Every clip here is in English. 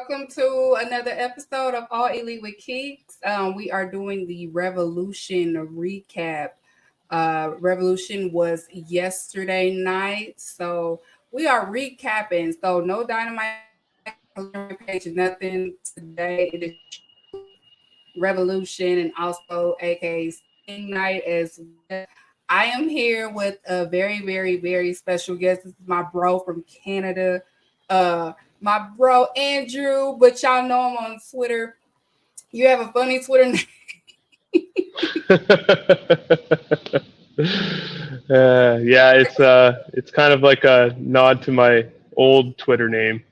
welcome to another episode of All Elite with Keeks. We are doing the Revolution recap. Revolution was yesterday night, so we are recapping. So no Dynamite page, nothing today. It is Revolution and also aka Sting Night as well. I am here with a very, very, very special guest. This is my bro from Canada. My bro Andrew, but y'all know him on Twitter. You have a funny Twitter name. Yeah, it's kind of like a nod to my old Twitter name,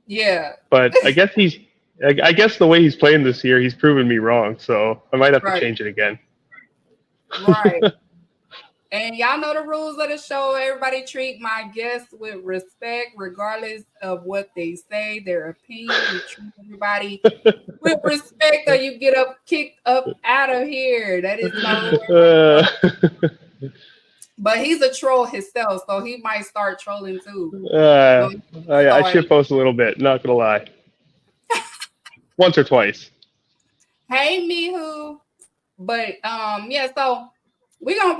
Yeah, but I guess the way he's playing this year, he's proven me wrong, so I might have to right, change it again. right. And y'all know the rules of the show. Everybody treat my guests with respect, regardless of what they say, their opinion. We treat everybody with respect, or you get up kicked up out of here. That is my rule. Uh, But he's a troll himself, so he might start trolling too. uh, So, I so shit post a little bit, not gonna lie, once or twice. hey Mihu. But yeah, so we're gonna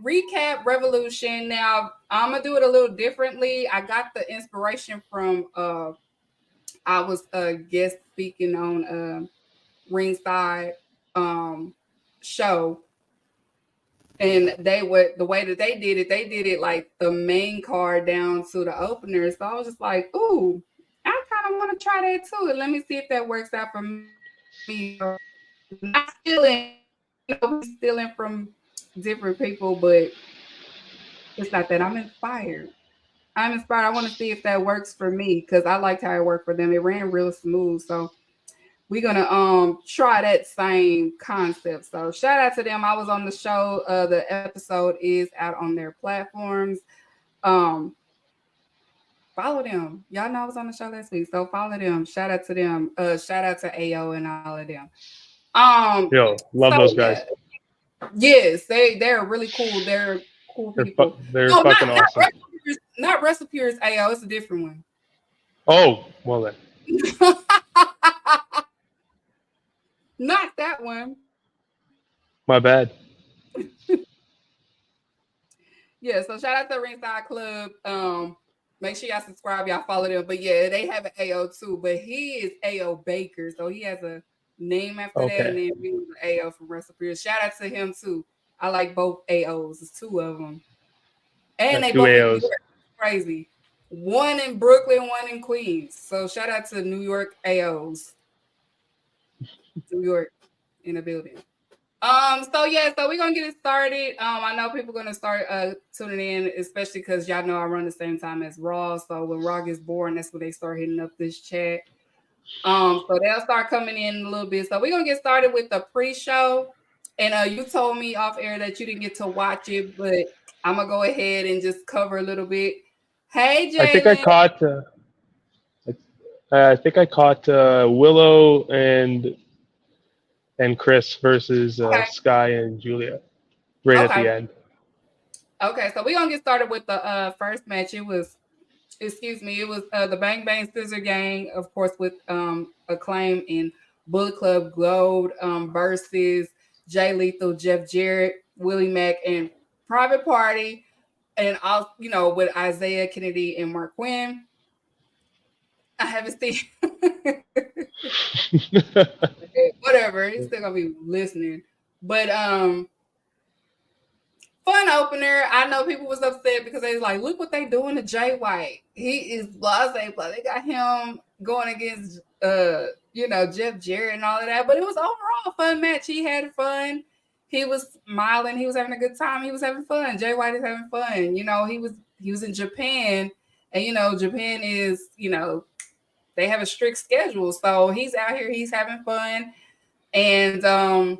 recap Revolution. Now I'm gonna do it a little differently. I got the inspiration from I was guest speaking on Ringside show, and the way that they did it like the main card down to the opener. So I was just like, ooh, I kind of want to try that too. And let me see if that works out for me. Not stealing, stealing from different people, but it's not that. I'm inspired. I'm inspired. I want to see if that works for me because I liked how it worked for them. It ran real smooth. So we're gonna try that same concept. So shout out to them. I was on the show. The episode is out on their platforms. Um Follow them. Y'all know I was on the show last week. So follow them. Shout out to them. Shout out to AO and all of them. Yo, love So those yeah. guys. Yes, they're really cool. They're cool people. They're No, fucking awesome. Not Recipes AO. It's a different one. Oh, well then. Not that one. My bad. Yeah, so shout out to Ringside Club. Make sure y'all subscribe, y'all follow them. But yeah, they have an AO too, but he is AO Baker, so he has a name after that, and Okay. then we was AO from Recipes. Shout out to him too. I like both AOs. It's two of them, and they Two both in New AOs. York. Crazy. One in Brooklyn, one in Queens. So shout out to New York AOs. New York in the building. So yeah, so we're gonna get it started. I know people are gonna start tuning in, especially because y'all know I run the same time as Raw. So when Raw gets boring, that's when they start hitting up this chat. So they'll start coming in a little bit. So we're gonna get started with the pre-show. And you told me off air that you didn't get to watch it, but I'm gonna go ahead and just cover a little bit. Hey I think I Jalen. caught. I think I caught Willow and Chris versus Okay, Sky and Julia right at the okay, end. okay. So we're gonna get started with the first match. It was the Bang Bang Scissor Gang, of course, with Acclaim and Bullet Club Gold versus Jay Lethal, Jeff Jarrett, Willie Mack, and Private Party, and all with Isaiah Kennedy and Mark Quinn. I haven't seen whatever. He's still gonna be listening, but fun opener. I know people was upset because they was like, look what they doing to Jay White. He is blase, blah. They got him going against Jeff Jarrett and all of that. But it was overall a fun match. He had fun. He was smiling. He was having a good time. He was having fun. Jay White is having fun. He was in Japan, and Japan is they have a strict schedule. So he's out here. He's having fun, and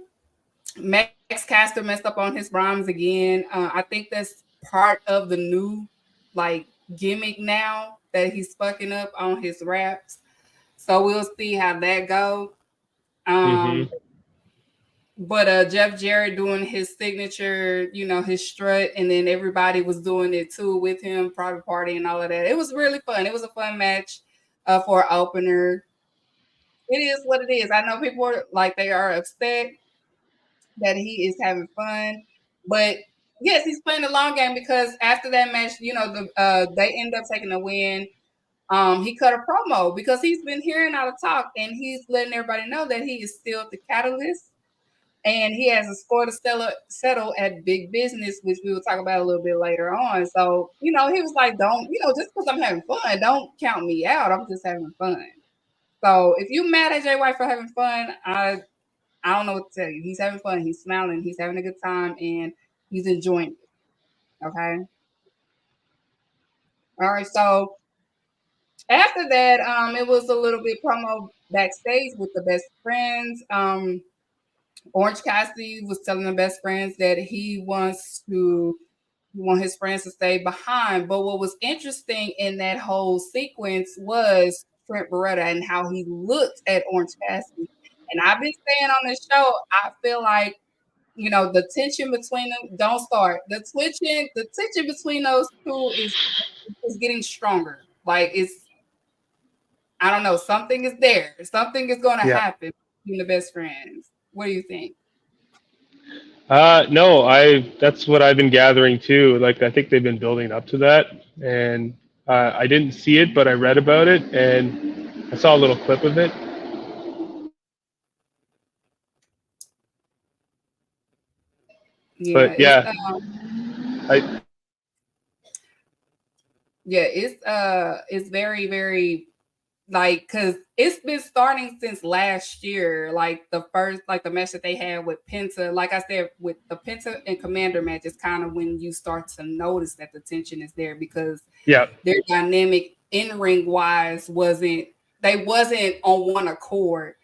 Max Caster messed up on his rhymes again. I think that's part of the new like gimmick now that he's fucking up on his raps. So we'll see how that goes. hmm But Jeff Jarrett doing his signature, his strut, and then everybody was doing it too with him, private party and all of that. It was really fun. It was a fun match for an opener. it is what it is. I know people are like they are upset that he is having fun, but yes, he's playing the long game because after that match, they end up taking the win. He cut a promo because he's been hearing all the talk and he's letting everybody know that he is still the catalyst and he has a score to settle at Big Business, which we will talk about a little bit later on. So, he was like, don't, just because I'm having fun, don't count me out. I'm just having fun. So if you mad at Jay White for having fun, I don't know what to tell you. He's having fun. He's smiling. He's having a good time, and he's enjoying it. Okay. All right. So after that, it was a little bit promo backstage with the best friends. Orange Cassidy was telling the best friends that he want his friends to stay behind. But what was interesting in that whole sequence was Trent Beretta and how he looked at Orange Cassidy. And I've been saying on this show, I feel like the tension between them don't start. The tension between those two is getting stronger. Like I don't know, something is there. Something is going to happen between the best friends. What do you think? No, that's what I've been gathering too. Like, I think they've been building up to that, and I didn't see it, but I read about it, and I saw a little clip of it. Yeah, but yeah, it's very, very because it's been starting since last year. Like the match that they had with Penta, like I said, with the Penta and Commander match, is kind of when you start to notice that the tension is there because their dynamic in ring wise wasn't on one accord,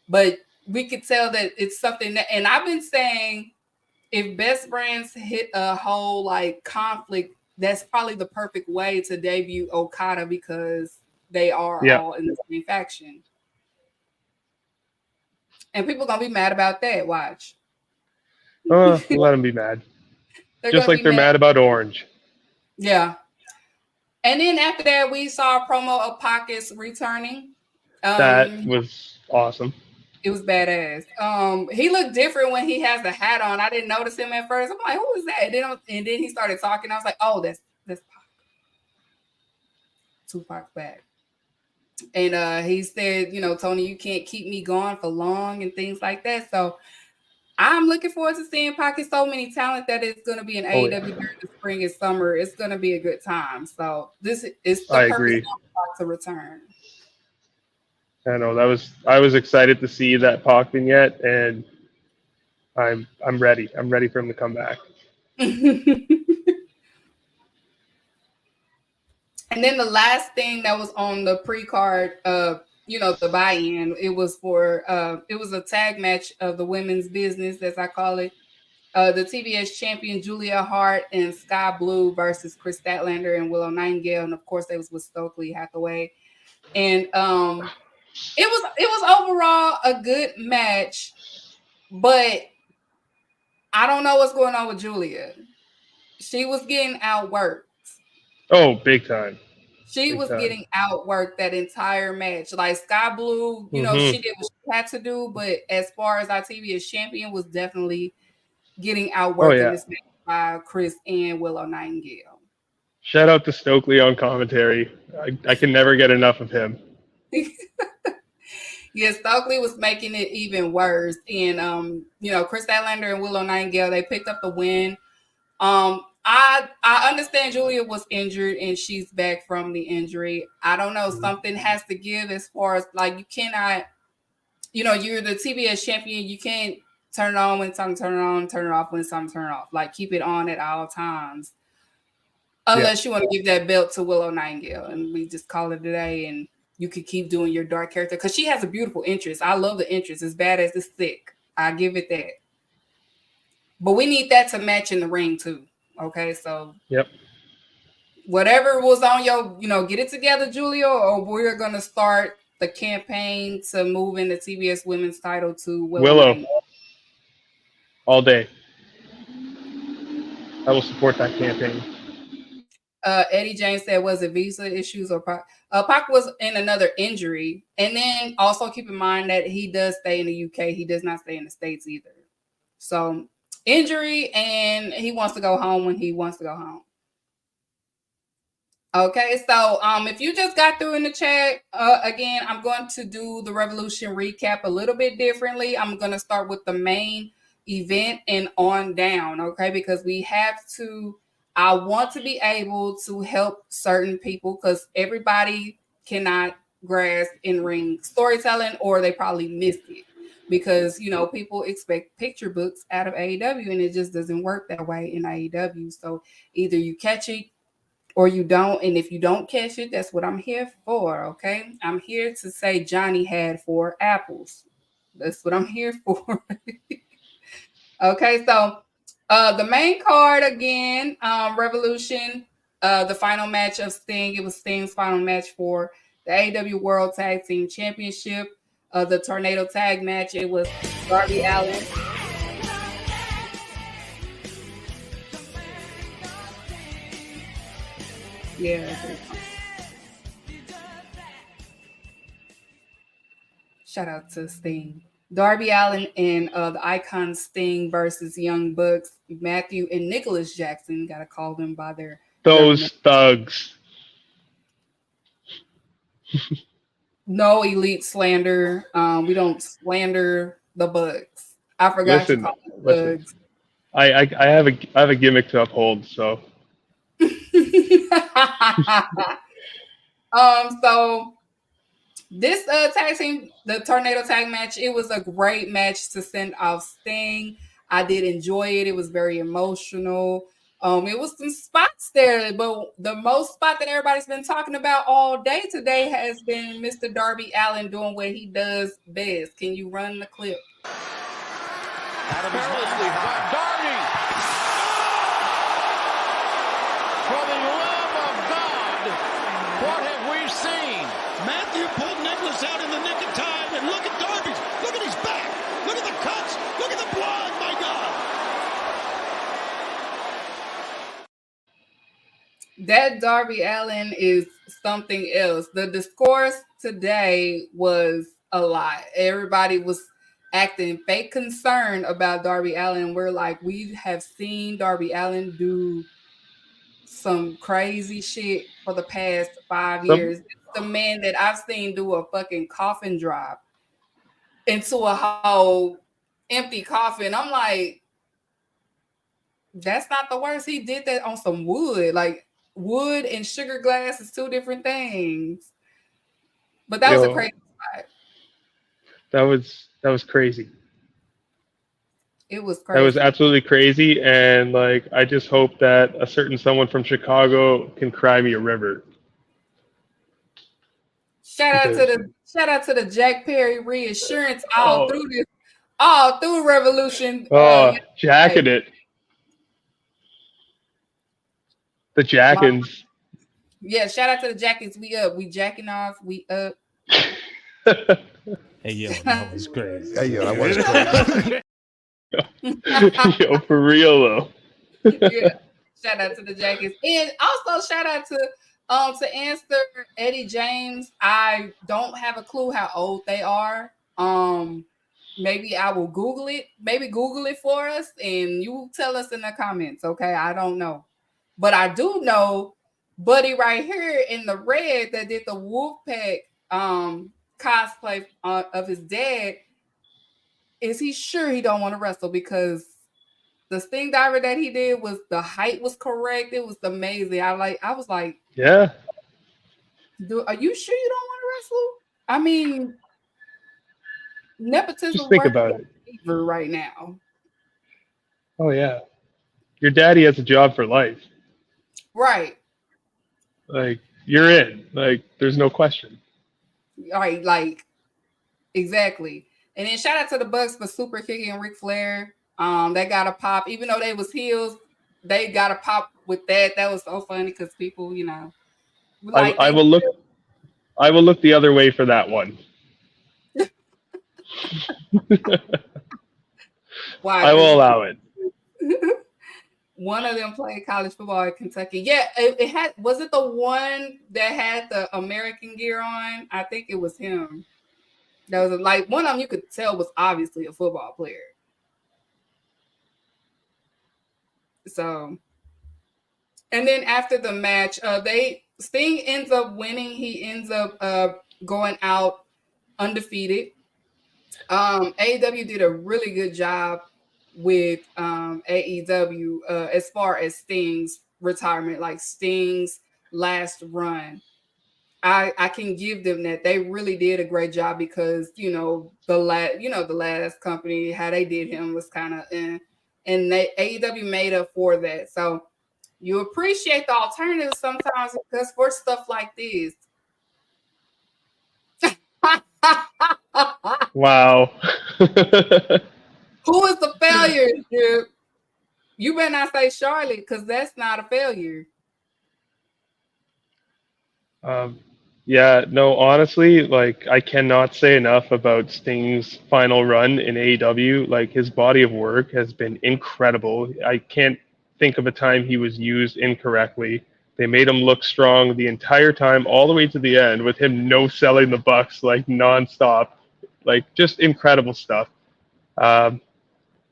but we could tell that it's something that, and I've been saying if best friends hit a whole like conflict, that's probably the perfect way to debut Okada because they are all in the same faction. And people are going to be mad about that. Watch. Let them be mad. Just like they're mad about Orange. Yeah. And then after that, we saw a promo of Pockets returning. That was awesome. It was badass. He looked different when he has the hat on. I didn't notice him at first. I'm like, who is that? And then he started talking. I was like, oh, that's Pac. Tupac back. And he said, Tony, you can't keep me going for long and things like that. So I'm looking forward to seeing Pocket. So many talent that it's going to be in AEW during the spring and summer. It's going to be a good time. So this is the purpose of Pac to return. I know I was excited to see that Pac vignette, and I'm ready. I'm ready for him to come back. And then the last thing that was on the pre-card, the buy-in, it was a tag match of the women's business, as I call it. The TBS champion Julia Hart and Sky Blue versus Chris Statlander and Willow Nightingale, and of course, they was with Stokely Hathaway. And it was overall a good match, but I don't know what's going on with Julia. She was getting outworked. Oh, big time. She was getting outworked that entire match. Like Sky Blue, she did what she had to do, but as far as our TBS champion was definitely getting outworked in this match by Chris and Willow Nightingale. Shout out to Stokely on commentary. I can never get enough of him. Yes, Stokely was making it even worse. And Chris Statlander and Willow Nightingale, they picked up the win. I understand Julia was injured and she's back from the injury. I don't know. Something has to give as far as like you cannot, you're the TBS champion. You can't turn it on when it's time to turn it on, turn it off when it's time to turn it off. Like keep it on at all times. Unless you want to give that belt to Willow Nightingale and we just call it a day and you could keep doing your dark character because she has a beautiful interest. I love the interest. As bad as it's thick. I give it that. But we need that to match in the ring too. Okay, so whatever was on your, get it together, Julia, or we're gonna start the campaign to move in the TBS Women's title to Willow. All day. I will support that campaign. Eddie James said, was it visa issues or Pac? Pac was in another injury. And then also keep in mind that he does stay in the UK. He does not stay in the States either. So injury, and he wants to go home when he wants to go home. Okay, so if you just got through in the chat, again, I'm going to do the Revolution recap a little bit differently. I'm going to start with the main event and on down, okay? Because I want to be able to help certain people because everybody cannot grasp in-ring storytelling, or they probably missed it. Because, people expect picture books out of AEW, and it just doesn't work that way in AEW. So either you catch it or you don't. And if you don't catch it, that's what I'm here for, okay? I'm here to say Johnny had 4 apples. That's what I'm here for. Okay, so the main card again, Revolution, the final match of Sting. It was Sting's final match for the AEW World Tag Team Championship. The Tornado Tag match, it was Darby Allin. Yeah. Shout out to Sting. Darby Allin and the Icon Sting versus Young Bucks, Matthew and Nicholas Jackson. Gotta call them by their those thugs. No elite slander. We don't slander the Bucks. I forgot to call them thugs. I have a gimmick to uphold, so. So this tag team, the Tornado Tag match, it was a great match to send off Sting. I did enjoy it. It was very emotional. It was some spots there, but the most spot that everybody's been talking about all day today has been Mr. Darby Allin doing what he does best. Can you run the clip? Out of his Darby! For the love of God, what have we seen? Matthew pulled Nicholas out in the nick of time, and look at Darby's. Look at his back. Look at the cuts. Look at the blood, my God. That Darby Allin is something else. The discourse today was a lot. Everybody was acting fake concerned about Darby Allin. We're like, we have seen Darby Allin do some crazy shit for the past 5 years. It's the man that I've seen do a fucking coffin drop into a whole empty coffin. I'm like, that's not the worst. He did that on some wood. Like, wood and sugar glass is 2 different things. But that was a crazy spot. That was crazy. It was crazy. That was absolutely crazy, and like I just hope that a certain someone from Chicago can cry me a river. Shout out to the Jack Perry reassurance all through Revolution. Jacking it. The Jackins. Yeah, shout out to the Jackins. We up. We jacking off. We up. Hey, yo, that was crazy. Hey, yo, that was crazy. Yo, for real though. Yeah. Shout out to the Jackins. And also shout out to answer Eddie James. I don't have a clue how old they are. Maybe I will Google it. Maybe Google it for us and you tell us in the comments. Okay. I don't know. But I do know Buddy right here in the red that did the Wolfpack cosplay of his dad. Is he sure he don't want to wrestle? Because the Sting diver that he did the height was correct. It was amazing. I was like, yeah. Are you sure you don't want to wrestle? I mean, nepotism. Just think about it right now. Oh yeah, your daddy has a job for life. Right. Like you're in. Like there's no question. Right. Like exactly. And then shout out to the Bucks for super kicking Ric Flair. They got a pop, even though they was heels. They got a pop with that. That was so funny because people, like I will look the other way for that one. Why? I will allow it. One of them played college football at Kentucky. Yeah, it had. Was it the one that had the American gear on? I think it was him. That was like one of them. You could tell was obviously a football player. So, and then after the match, Sting ends up winning. He ends up going out undefeated. AEW did a really good job with AEW as far as Sting's retirement, like Sting's last run. I can give them that. They really did a great job because the last company, how they did him was kind of and AEW made up for that. So you appreciate the alternatives sometimes because for stuff like this. Wow. Who is the failure, Drew? You better not say Charlotte because that's not a failure. Yeah, no, honestly, like I cannot say enough about Sting's final run in AEW. Like his body of work has been incredible. I can't think of a time he was used incorrectly. They made him look strong the entire time, all the way to the end, with him no selling the Bucks like nonstop. Like just incredible stuff. Um,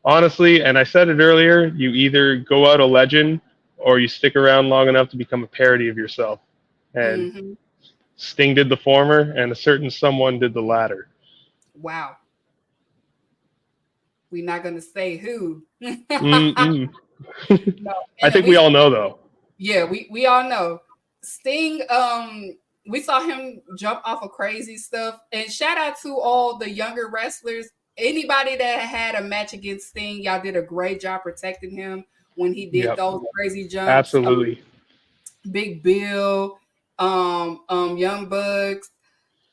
Honestly, and I said it earlier, you either go out a legend or you stick around long enough to become a parody of yourself. And Mm-hmm. Sting did the former, and a certain someone did the latter. Wow. We're not going to say who. Mm-mm. No, I think we all know, though. Yeah, we all know. Sting, we saw him jump off of crazy stuff. And shout out to all the younger wrestlers. Anybody that had a match against Sting, y'all did a great job protecting him when he did Yep. those crazy jumps. Absolutely. Big Bill, Young Bucks,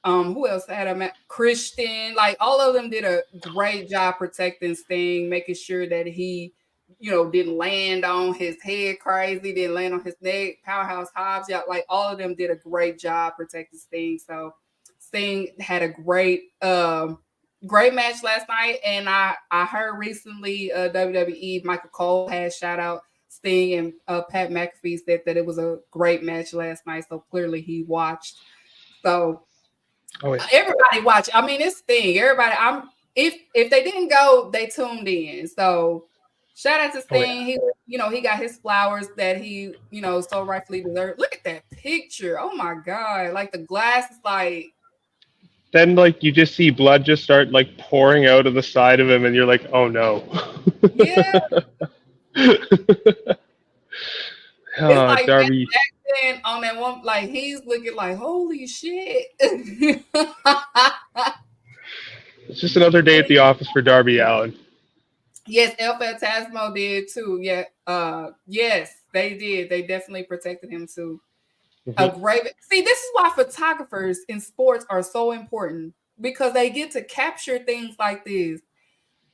who else had a match? Christian, like all of them did a great job protecting Sting, making sure that he, didn't land on his head crazy, didn't land on his neck. Powerhouse Hobbs, yeah, like all of them did a great job protecting Sting. So Sting had a great match last night, and I heard recently WWE Michael Cole had shout out Sting, and Pat McAfee said that it was a great match last night. So clearly he watched. So everybody watch. I mean, it's Sting. Everybody. If they didn't go, they tuned in. So shout out to Sting. He got his flowers that he so rightfully deserved. Look at that picture. Oh my god! Like the glass is like. Then, like, you just see blood just start, like, pouring out of the side of him, and you're like, oh, no. Yeah. It's like Darby. Jackson on that one, like, he's looking like, holy shit. It's just another day at the office for Darby Allin. Yes, El Fantasmo did, too. Yeah. Yes, they did. They definitely protected him, too. See, this is why photographers in sports are so important because they get to capture things like this.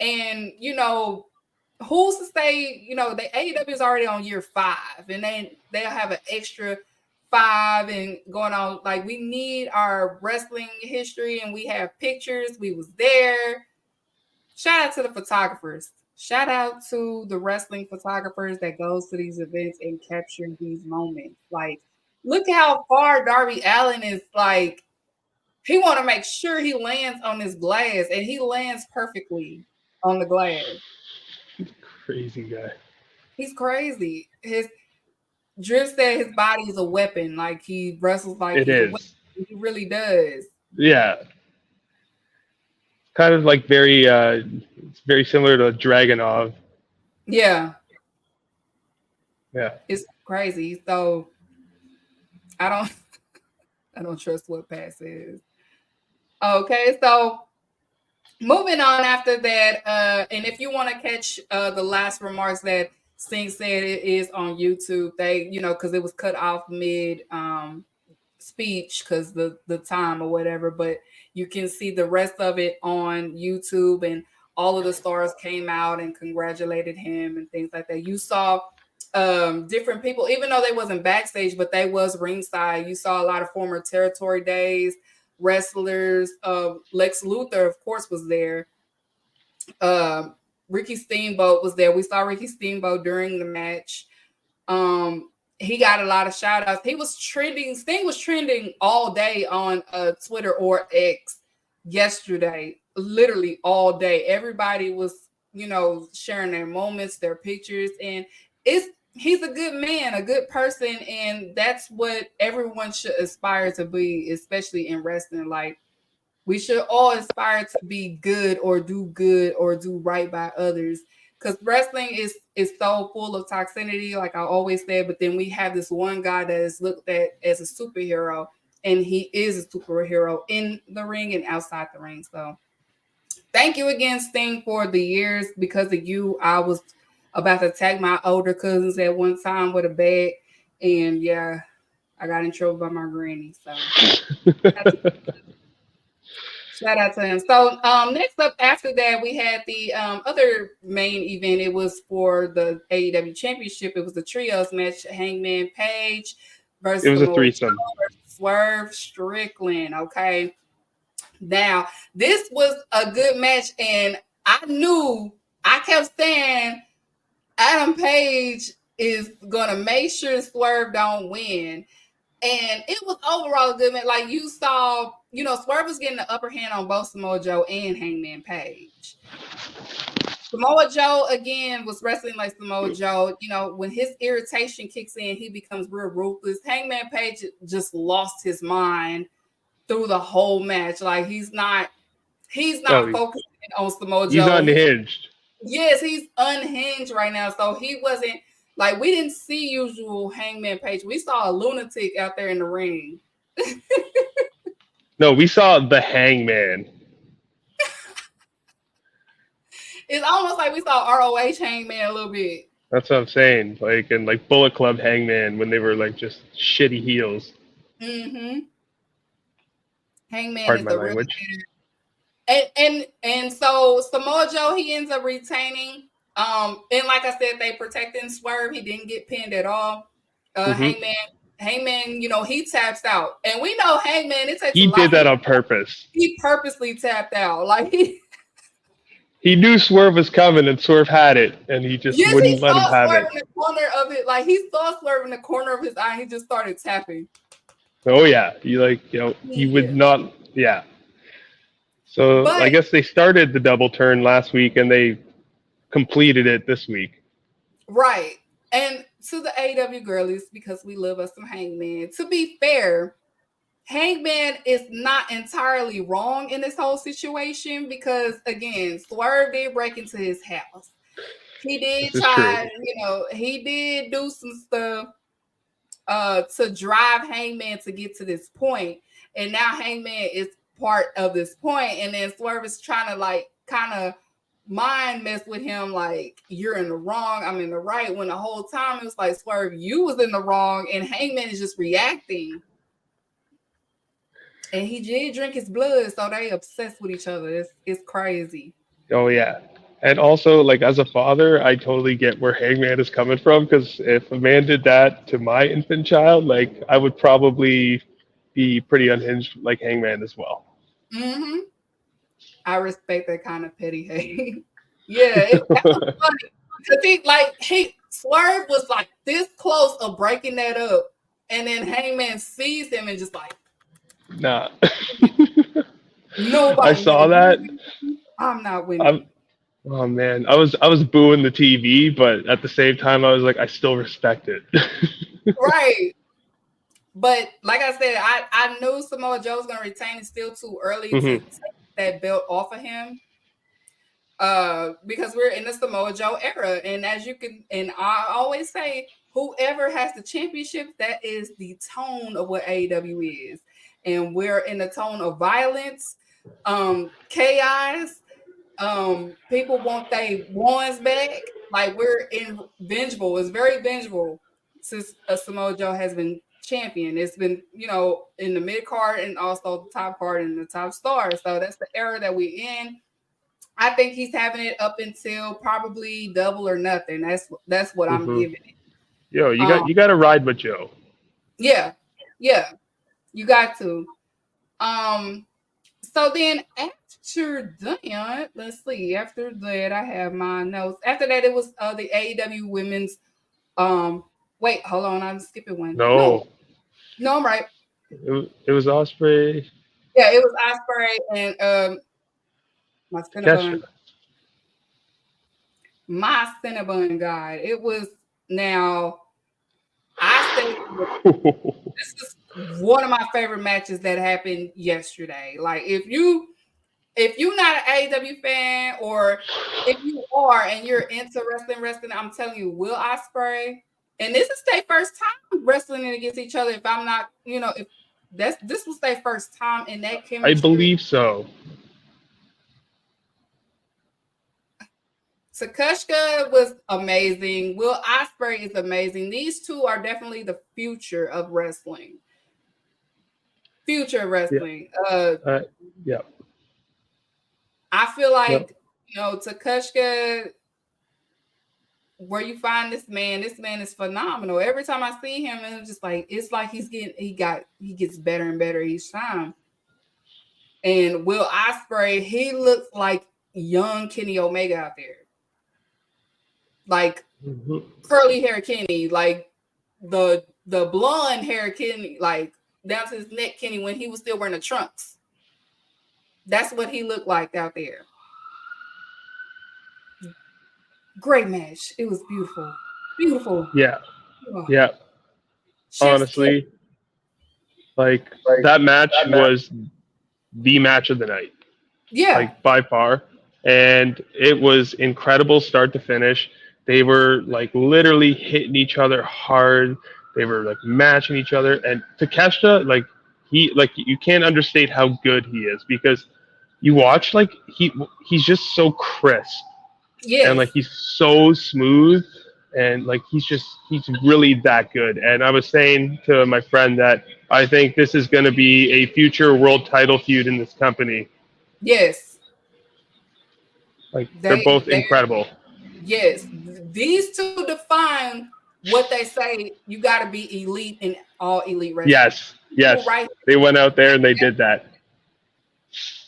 And who's to say, the AEW is already on year 5 and they'll have an extra 5 and going on. Like, we need our wrestling history and we have pictures. We was there. Shout out to the photographers. Shout out to the wrestling photographers that goes to these events and capture these moments. Like, look how far Darby Allin is. Like, he want to make sure he lands on this glass, and he lands perfectly on the glass. Crazy guy. He's crazy. Drew said his body is a weapon. Like, he wrestles like it is. A weapon. He really does. Yeah. Kind of like it's very similar to Dragunov. Yeah. Yeah. It's crazy. So I don't trust what Pat says. Okay, so moving on after that, and if you want to catch the last remarks that Sting said, it is on YouTube. They, because it was cut off mid speech because the time or whatever, but you can see the rest of it on YouTube, and all of the stars came out and congratulated him and things like that. You saw different people, even though they wasn't backstage, but they was ringside. You saw a lot of former Territory Days wrestlers. Lex Luthor, of course, was there. Ricky Steamboat was there. We saw Ricky Steamboat during the match. He got a lot of shout outs. He was trending. Sting was trending all day on Twitter or X yesterday, literally all day. Everybody was, sharing their moments, their pictures, and he's a good man, a good person, and that's what everyone should aspire to be, especially in wrestling. Like, we should all aspire to be good or do right by others. Because wrestling is so full of toxicity, like I always said, but then we have this one guy that is looked at as a superhero, and he is a superhero in the ring and outside the ring. So thank you again, Sting, for the years. Because of you, I was about to tag my older cousins at one time with a bag, and yeah, I got in trouble by my granny. So shout out to him. So next up after that, we had the other main event. It was for the AEW Championship. It was the trios match: Hangman Page versus It was a threesome. Swerve Strickland. Okay. Now, this was a good match, and I kept saying Adam Page is going to make sure Swerve don't win. And it was overall a good match. Like, you saw, Swerve was getting the upper hand on both Samoa Joe and Hangman Page. Samoa Joe, again, was wrestling like Samoa Joe. When his irritation kicks in, he becomes real ruthless. Hangman Page just lost his mind through the whole match. Like, he's not focusing on Samoa Joe. He's unhinged. Yes, he's unhinged right now. So he wasn't, like, we didn't see usual Hangman Page. We saw a lunatic out there in the ring. No, we saw the Hangman. It's almost like we saw ROH Hangman a little bit. That's what I'm saying. Like Bullet Club Hangman when they were like just shitty heels. Mm-hmm. Hangman Pardon is my the real language. And so Samoa Joe, he ends up retaining. And like I said, they protecting Swerve. He didn't get pinned at all. Hangman, he taps out. And we know Hangman, it takes a lot. He did that on purpose. He purposely tapped out. Like, he knew Swerve was coming, and Swerve had it, and he just wouldn't let him have it. In the corner of it, like, he saw Swerve in the corner of his eye. And he just started tapping. Oh yeah, he would not. Yeah. So I guess they started the double turn last week, and they completed it this week. Right. And to the AEW girlies, because we love us some Hangman. To be fair, Hangman is not entirely wrong in this whole situation because, again, Swerve did break into his house. He did try, he did do some stuff to drive Hangman to get to this point. And now Hangman is part of this point. And then Swerve is trying to, kind of mind mess with him, like, you're in the wrong, I'm in the right, when the whole time it was like, Swerve, you was in the wrong, and Hangman is just reacting. And he did drink his blood, so they obsessed with each other. It's crazy. Oh yeah. And also, as a father, I totally get where Hangman is coming from, because if a man did that to my infant child, I would probably be pretty unhinged like Hangman as well. Mm-hmm. I respect that kind of petty hate. Yeah, that was funny. Because Swerve was this close of breaking that up, and then Hangman sees him and just nah. Nobody. I saw that. I'm not winning. Oh man, I was booing the TV, but at the same time, I was like, I still respect it. Right. But like I said, I knew Samoa Joe was going to retain. It's still too early to take that belt off of him. Because we're in the Samoa Joe era. And and I always say, whoever has the championship, that is the tone of what AEW is. And we're in the tone of violence, chaos. People want their ones back. We're in vengeful. It's very vengeful since Samoa Joe has been champion. It's been, in the mid card and also the top card and the top star. So that's the era that we're in. I think he's having it up until probably Double or Nothing. That's what I'm giving it. Yo, you got to ride with Joe. Yeah, you got to. So then after that, let's see. After that, I have my notes. After that, it was the AEW Women's. Wait, hold on. I'm skipping one. No, No, I'm right. it was Osprey, Yeah, it was Osprey and my Cinnabon. Kesha. My Cinnabon guide. It was now. I say this is one of my favorite matches that happened yesterday. Like if you're not an AEW fan, or if you are and you're into wrestling, I'm telling you, Will Ospreay, and this is their first time wrestling against each other. If I'm not, if this was their first time in that chemistry. I believe so. Sakushka was amazing. Will Ospreay is amazing. These two are definitely the future of wrestling. Yeah. I feel like, Takushka, where you find this man is phenomenal. Every time I see him, and it's like he gets better and better each time. And Will Ospreay, he looks like young Kenny Omega out there. Like curly hair Kenny, like the blonde hair Kenny, like down to his neck Kenny when he was still wearing the trunks. That's what he looked like out there. Great match. It was beautiful. Beautiful. Yeah. Oh. Yeah. Honestly, like that match was the match of the night. Yeah. Like by far. And it was incredible start to finish. They were like literally hitting each other hard. They were like matching each other. And Takeshita, like you can't understate how good he is, because you watch, like he's just so crisp. Yes. And like he's so smooth, and like he's really that good. And I was saying to my friend that I think this is going to be a future world title feud in this company. Yes. Like they're both incredible. Yes. These two define what they say. You got to be elite in all elite wrestling. Yes. Right. They went out there and they did that.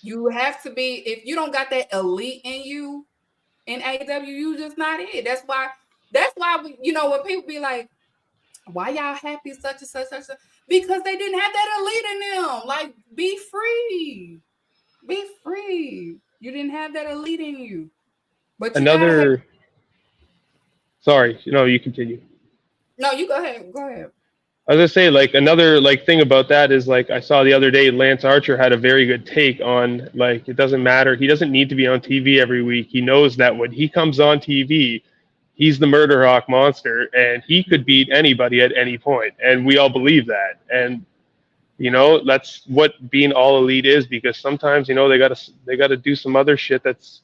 You have to be, if you don't got that elite in you in AEW, you just not it. That's why we, when people be like, why y'all happy such and such, because they didn't have that elite in them. Like, be free. You didn't have that elite in you. But you sorry, you continue. No, you go ahead. I was gonna say, like, another like thing about that is, like, I saw the other day Lance Archer had a very good take on, like, it doesn't matter. He doesn't need to be on TV every week. He knows that when he comes on TV, he's the Murder Hawk monster, and he could beat anybody at any point. And we all believe that. And that's what being all elite is, because sometimes they gotta do some other shit that's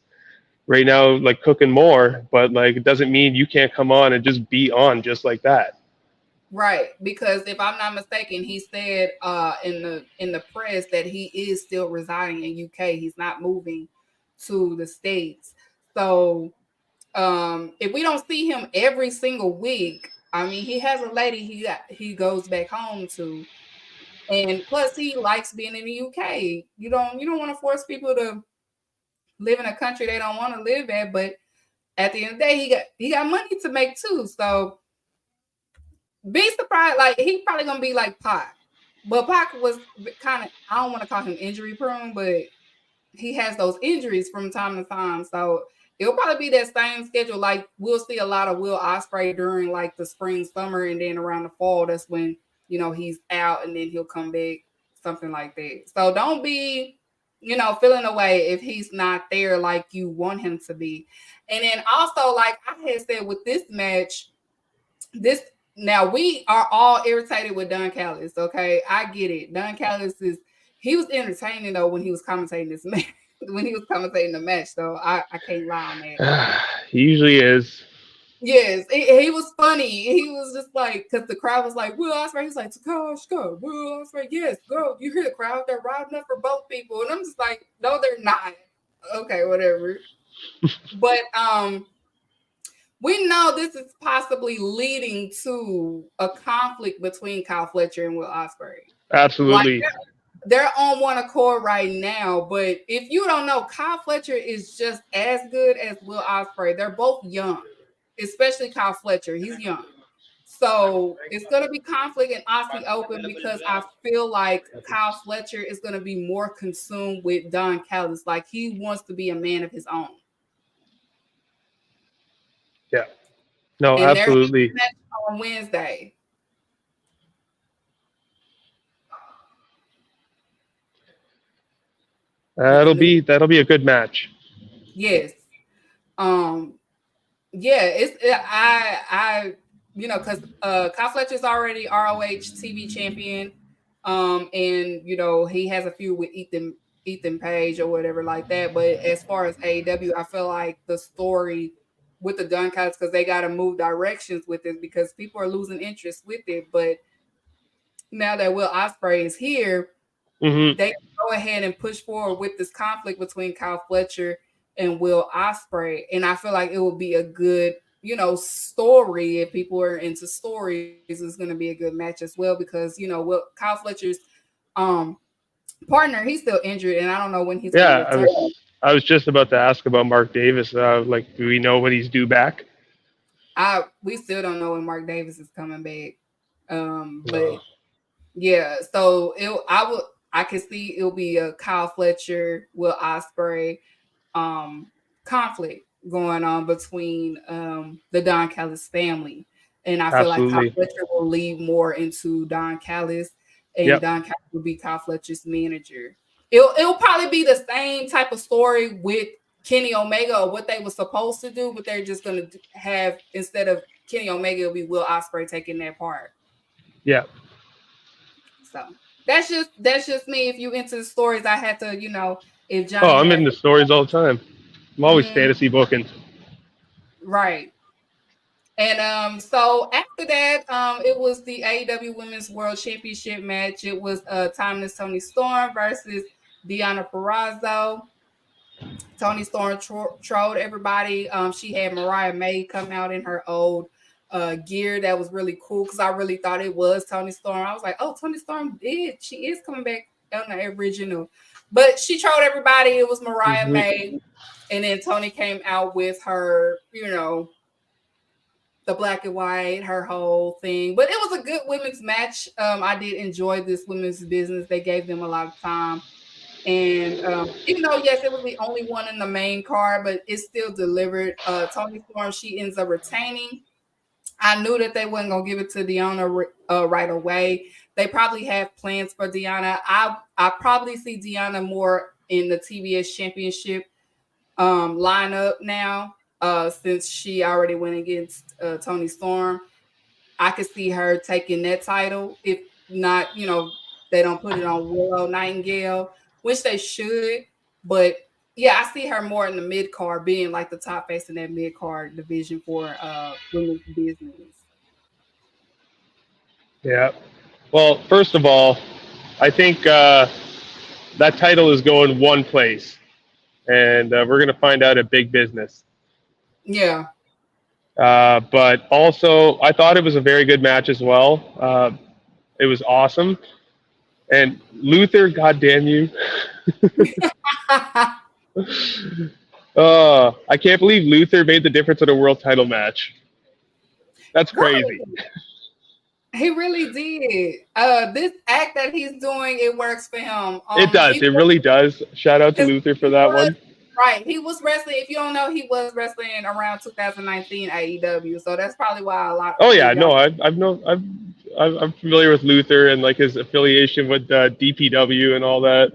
right now like cooking more, but like it doesn't mean you can't come on and just be on just like that. Right, because if I'm not mistaken, he said in the press that he is still residing in UK. He's not moving to the States. So if we don't see him every single week, I mean, he has a lady he goes back home to, and plus he likes being in the UK. You don't want to force people to live in a country they don't want to live at, but at the end of the day, he got money to make too. So be surprised, like he probably gonna be like Pac, but Pac was kind of, I don't want to call him injury prone, but he has those injuries from time to time. So it'll probably be that same schedule. Like we'll see a lot of Will Ospreay during like the spring, summer, and then around the fall, that's when he's out, and then he'll come back, something like that. So don't be feeling away if he's not there like you want him to be. And then also, like I had said with this match, now we are all irritated with Don Callis. Okay, I get it. Don Callis he was entertaining though when he was commentating this match. When he was commentating the match, though, I can't lie on that. He usually is. Yes, he was funny. He was just like, because the crowd was like, Will Ospreay. He's like, Takashka, Will Ospreay. Yes, girl, you hear the crowd? They're riding up for both people, and I'm just like, no, they're not. Okay, whatever. But we know this is possibly leading to a conflict between Kyle Fletcher and Will Ospreay. Absolutely. they're on one accord right now. But if you don't know, Kyle Fletcher is just as good as Will Ospreay. They're both young, especially Kyle Fletcher. He's young. So it's going to be conflict in Aussie Open because I feel like Kyle Fletcher is going to be more consumed with Don Callis. Like he wants to be a man of his own. Yeah. No, And they're absolutely. on Wednesday. That'll be a good match. Yes. Yeah, I because Kyle Fletcher's already ROH TV champion. And he has a feud with Ethan Page or whatever like that. But as far as AEW, I feel like the story with the Gun Counts, because they got to move directions with it because people are losing interest with it. But now that Will Ospreay is here, Mm-hmm. they go ahead and push forward with this conflict between Kyle Fletcher and Will Ospreay. And I feel like it will be a good, story. If people are into stories, it's going to be a good match as well because, Kyle Fletcher's partner, he's still injured and I don't know when he's going to return. I was just about to ask about Mark Davis. Do we know when he's due back? We still don't know when Mark Davis is coming back. But yeah, so I can see it'll be a Kyle Fletcher, Will Ospreay conflict going on between the Don Callis family. And I feel like Kyle Fletcher will lead more into Don Callis, and Don Callis will be Kyle Fletcher's manager. It'll probably be the same type of story with Kenny Omega or what they were supposed to do, but they're just going to have, instead of Kenny Omega, it'll be Will Ospreay taking that part. Yeah. So that's just me. If you into the stories, I had to, if Johnny. I'm into stories all the time. I'm always fantasy booking. Right. And so after that, it was the AEW Women's World Championship match. It was Timeless Toni Storm versus Deonna Purrazzo. Toni Storm trolled everybody. She had Mariah May come out in her old gear that was really cool because I really thought it was Toni Storm. I was like, oh, Toni Storm she is coming back on the original. But she trolled everybody. It was Mariah May. And then Toni came out with her, the black and white, her whole thing. But it was a good women's match. I did enjoy this women's business. They gave them a lot of time. And even though, yes, it was the only one in the main card, but it still delivered. Toni Storm, she ends up retaining. I knew that they wasn't going to give it to Deonna right away. They probably have plans for Deonna. I probably see Deonna more in the TBS Championship lineup now. Since she already went against Toni Storm, I could see her taking that title. If not, they don't put it on Willow Nightingale, which they should. But yeah, I see her more in the mid card, being like the top face in that mid card division for women's business. Yeah. Well, first of all, I think that title is going one place, and we're going to find out at Big Business. Yeah. But also, I thought it was a very good match as well. It was awesome. And Luther, goddamn you. I can't believe Luther made the difference in a world title match. That's crazy. He really did. This act that he's doing, it works for him. It does. It really does. Shout out to Luther for that one. Right. He was wrestling. If you don't know, he was wrestling around 2019 AEW. So that's probably why a lot. Oh yeah, no, I'm familiar with Luther and like his affiliation with DPW and all that.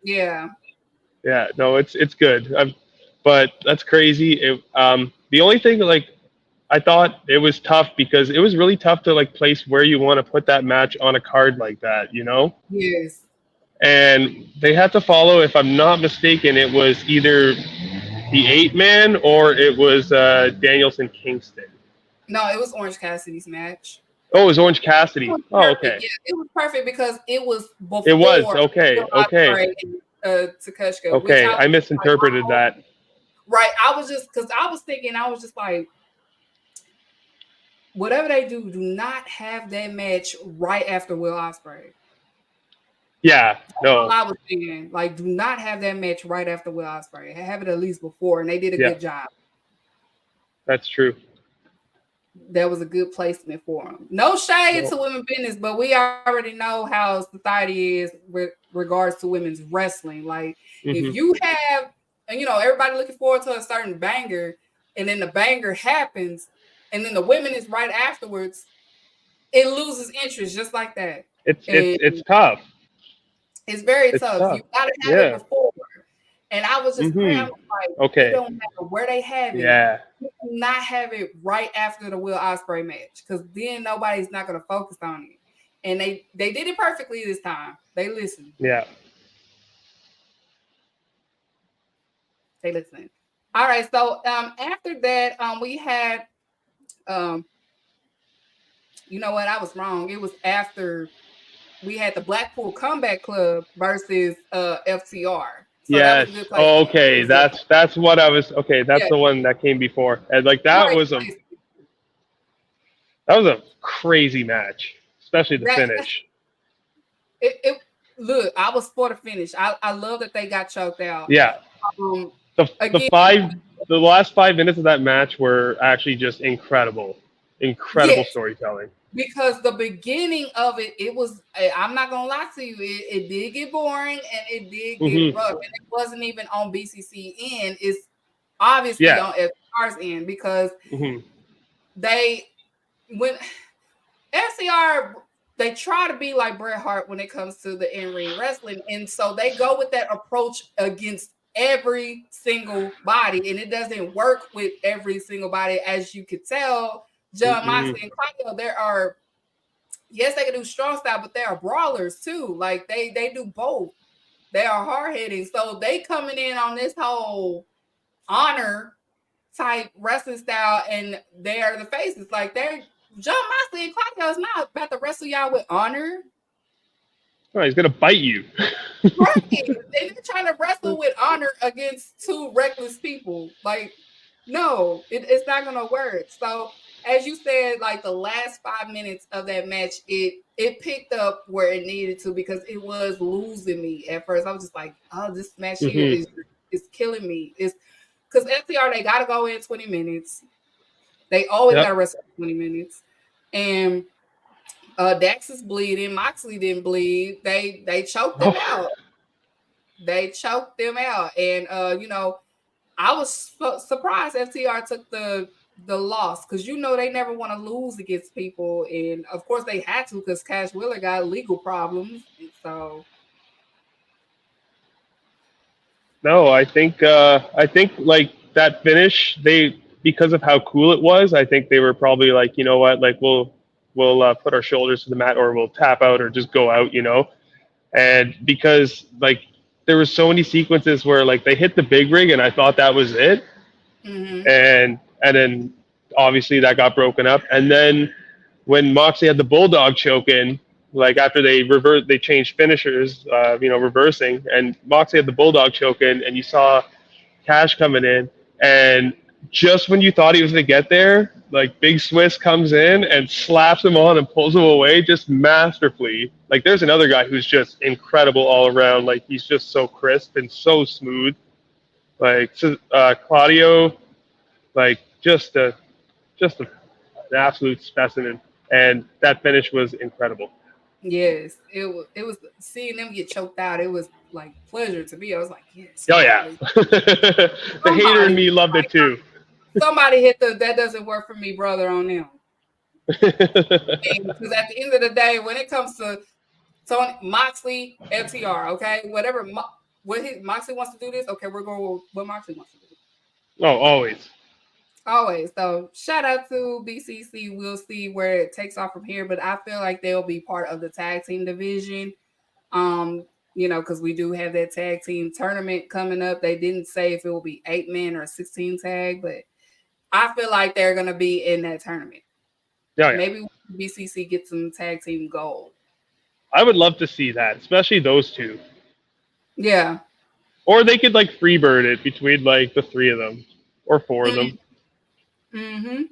Yeah. Yeah. No, it's good. But that's crazy. The only thing like I thought it was tough because it was really tough to like place where you want to put that match on a card like that, Yes. And they had to follow, if I'm not mistaken, it was either the 8-man or it was Danielson Kingston. No, it was Orange Cassidy's match. Oh, it was Orange Cassidy. Okay. Yeah, it was perfect because it was before. It was okay. Takushka. Okay, I misinterpreted that. Right, I was just like, whatever they do not have that match right after Will Ospreay. Yeah, All no, I was saying, like, do not have that match right after Will Ospreay. Have it at least before, and they did a yeah, good job. that's true. That was a good placement for them. No shade No. to women business, but we already know how society is with regards to women's wrestling. Like, if Hmm. you have, everybody looking forward to a certain banger, and then the banger happens, and then the women is right afterwards, it loses interest just like that. It's And tough. it's very It's tough. tough. You got to have it Yeah. before. And I was just praying, I Hmm. was like, it Okay. don't matter where they have it. Yeah. You cannot have it right after the Will Ospreay match, because then nobody's not going to focus on it. And they did it perfectly this time. They listened. Yeah. They listened. All right. So after that, we had you know what? I was wrong. It was after we had the Blackpool Comeback Club versus FTR. So that was a Yes. good place. Oh, It okay. was good. That's what I was. Okay, that's Yeah, the one that came before, and like that great was a place. that was a crazy match, especially the That finish. it look, I was for the finish. I love that they got choked out. Yeah. Um, The again, the last 5 minutes of that match were actually just incredible, incredible yes, storytelling. because the beginning of it was. I'm not gonna lie to you, it did get boring and it did get Hmm. rough, and it wasn't even on BCC end. It's obviously Yeah. on FTR's end because Hmm. they when FCR they try to be like Bret Hart when it comes to the in-ring wrestling, and so they go with that approach against every single body, and it doesn't work with every single body, as you could tell. John Hmm. Moxley and Claudio, there are yes, they can do strong style, but they are brawlers too. Like they do both. They are hard hitting, so they coming in on this whole honor type wrestling style, and they are the faces. Like they're John Moxley and Claudio is not about to wrestle y'all with honor. Oh, he's gonna bite you. Right. They're trying to wrestle with honor against two reckless people. Like, no, it's not gonna work. So as you said, like the last 5 minutes of that match, it picked up where it needed to because it was losing me at first. I was just like, oh, this match here Hmm. is killing me. It's because FTR, they gotta go in 20 minutes. They always Yep. gotta wrestle 20 minutes. And Dax is bleeding. Moxley didn't bleed. They choked them out. They choked them out. And I was surprised FTR took the loss because they never want to lose against people. And of course they had to because Cash Wheeler got legal problems. And so No, I think like that finish, they because of how cool it was, I think they were probably like, you know what, like we'll put our shoulders to the mat or we'll tap out or just go out, you know. And because like there was so many sequences where like they hit the big rig and I thought that was it, mhm. and then obviously that got broken up, and then when Moxley had the bulldog choke in, like after they changed finishers, reversing, and Moxley had the bulldog choke in, and you saw Cash coming in, and just when you thought he was going to get there, like Big Swiss comes in and slaps him on and pulls him away just masterfully. Like there's another guy who's just incredible all around. Like he's just so crisp and so smooth. Like Claudio, like just an absolute specimen. And that finish was incredible. Yes, it was seeing them get choked out. It was like pleasure to me. I was like, yes, Oh yeah, finally. the hater in Somebody me loved it too. somebody hit the that doesn't work for me, brother, on them. Because at the end of the day, when it comes to Tony Moxley, FTR, okay, whatever, Moxley wants to do this, okay, we're going with what Moxley wants to do. Oh, always. Always. So shout out to BCC. We'll see where it takes off from here, but I feel like they'll be part of the tag team division. Because we do have that tag team tournament coming up. They didn't say if it will be 8-man or 16 tag, but I feel like they're gonna be in that tournament. Oh, yeah. Maybe BCC gets some tag team gold. I would love to see that, especially those two. Yeah. Or they could like freebird it between like the three of them or four of them. Mm-hmm.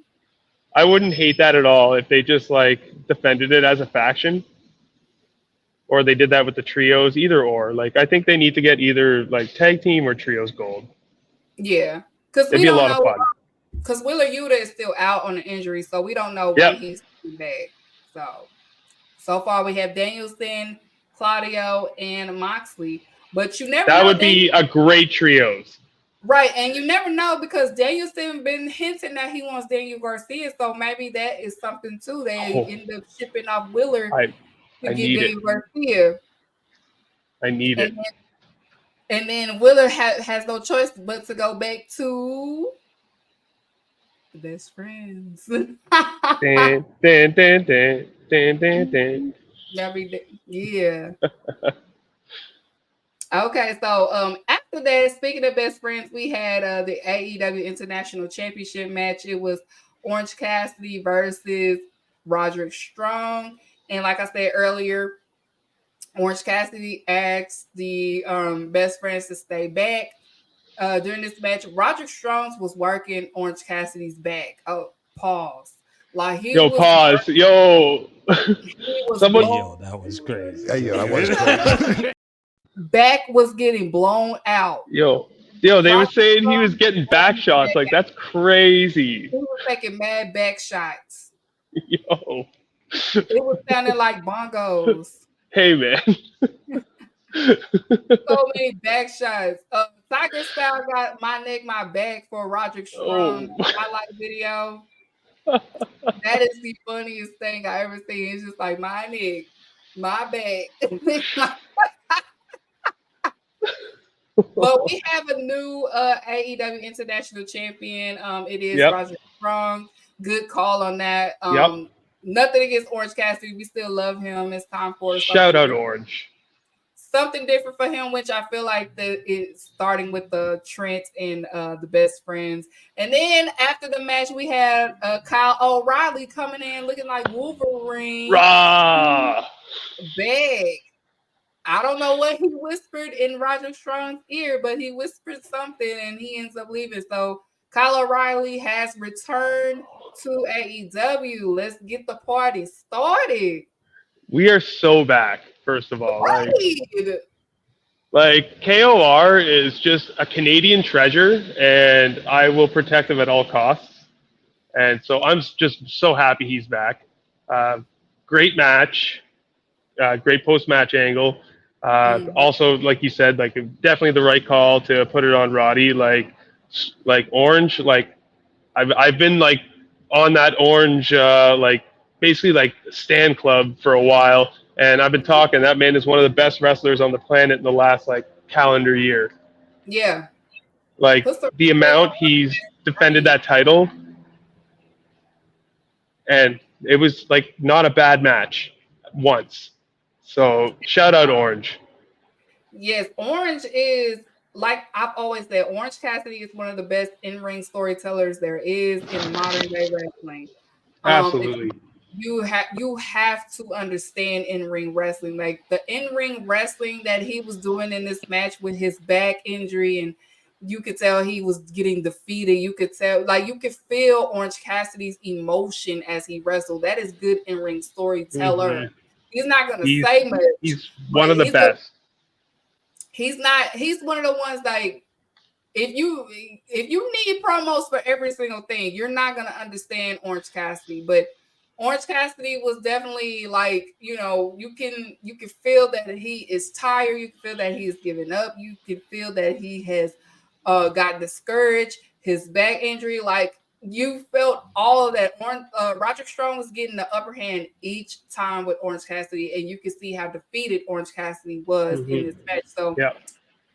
I wouldn't hate that at all if they just like defended it as a faction. or they did that with the trios, either or. Like, I think they need to get either like tag team or trios gold. Yeah, because It'd we be a don't lot know. of fun. Because Willer Yuta is still out on an injury, so we don't know Yep. when he's back. So far we have Danielson, Claudio, and Moxley. But you never That know. would be a great trios. Right, and you never know because Danielson been hinting that he wants Daniel Garcia, so maybe that is something too. They end up shipping off Willer I to get need Daniel it. Garcia. I need it. And then Willer has no choice but to go back to the best friends. Dun, dun, dun, dun, dun, dun, dun. Yeah. Okay, so after that, speaking of best friends, we had the AEW International Championship match. It was Orange Cassidy versus Roderick Strong. And like I said earlier, Orange Cassidy asked the best friends to stay back. During this match, Roderick Strong was working Orange Cassidy's back. Oh, pause. Like he Yo, was pause. Yo. he was Someone- Yo, that was crazy. Yeah, that was crazy. back was getting blown out. Yo, they were saying he was getting back shots. Like, that's crazy. He was taking mad back shots. Yo. It was sounding like bongos. Hey, man. So many back shots. Tiger Style got My Neck, My Back for Roderick Strong highlight video. That is the funniest thing I ever seen. It's just like my neck, my back. But we have a new AEW International Champion. It is Roderick Strong. Good call on that. Nothing against Orange Cassidy. We still love him. It's time for shout out Orange. Something different for him, which I feel like it's starting with the Trent and the best friends. And then after the match, we had Kyle O'Reilly coming in looking like Wolverine. Rah! Big. I don't know what he whispered in Roderick Strong's ear, but he whispered something and he ends up leaving. So Kyle O'Reilly has returned to AEW. Let's get the party started. We are so back, first of all. Right. Like KOR is just a Canadian treasure, and I will protect him at all costs. And so I'm just so happy he's back. Great match, great post-match angle. Also, like you said, like definitely the right call to put it on Roddy. Like Orange, like I've been like on that Orange, like basically like Stan Club for a while. And I've been talking, that man is one of the best wrestlers on the planet in the last like calendar year. Yeah. Like the amount he's defended that title. And it was like not a bad match once. So shout out Orange. Yes, Orange is, like I've always said, Orange Cassidy is one of the best in-ring storytellers there is in modern day wrestling. Absolutely. You have to understand in-ring wrestling. Like the in-ring wrestling that he was doing in this match with his back injury, and you could tell he was getting defeated. You could tell, like you could feel Orange Cassidy's emotion as he wrestled. That is good in-ring storyteller. Mm-hmm. He's not going to say much. He's one of the best. He's one of the ones like, if you need promos for every single thing, you're not going to understand Orange Cassidy. But Orange Cassidy was definitely like, you can feel that he is tired. You can feel that he is giving up. You can feel that he has got discouraged. His back injury, like you felt all of that. Roderick Strong was getting the upper hand each time with Orange Cassidy, and you can see how defeated Orange Cassidy was in this match. So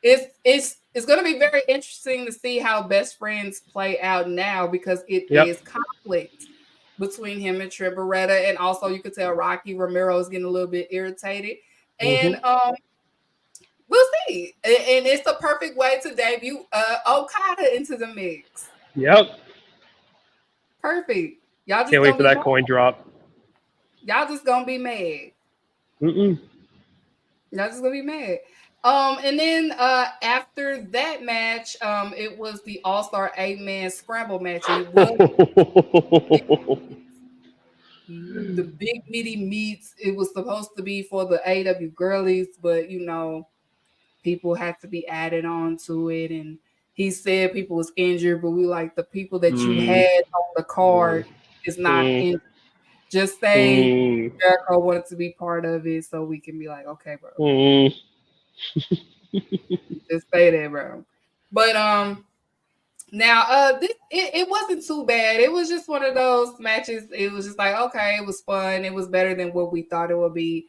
it's going to be very interesting to see how best friends play out now, because it is conflict between him and Trent Beretta, and also you could tell Rocky Romero is getting a little bit irritated, and we'll see. And it's the perfect way to debut Okada into the mix. Yep. Perfect. Y'all just can't wait for that coin drop. Y'all just gonna be mad. Y'all just gonna be mad. And then after that match, it was the All-Star 8-man scramble match. the big meaty meets. It was supposed to be for the AEW girlies, but people had to be added on to it. And he said people was injured, but we like the people that you had on the card is not injured. Just say Jericho wanted to be part of it, so we can be like, okay, bro. Just say that, bro. But now it wasn't too bad. It was just one of those matches. It was just like, okay, it was fun. It was better than what we thought it would be.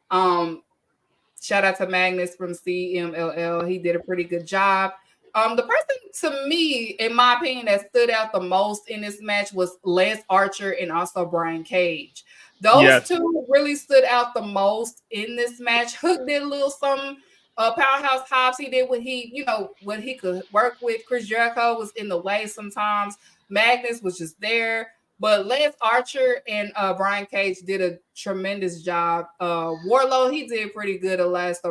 Shout out to Magnus from CMLL. He did a pretty good job. The person to me, in my opinion, that stood out the most in this match was Lance Archer and also Brian Cage. Those two really stood out the most in this match. Hook did a little something. Powerhouse Hobbs, he did what he could work with. Chris Jericho was in the way sometimes. Magnus was just there. But Lance Archer and Brian Cage did a tremendous job. Warlow, he did pretty good the last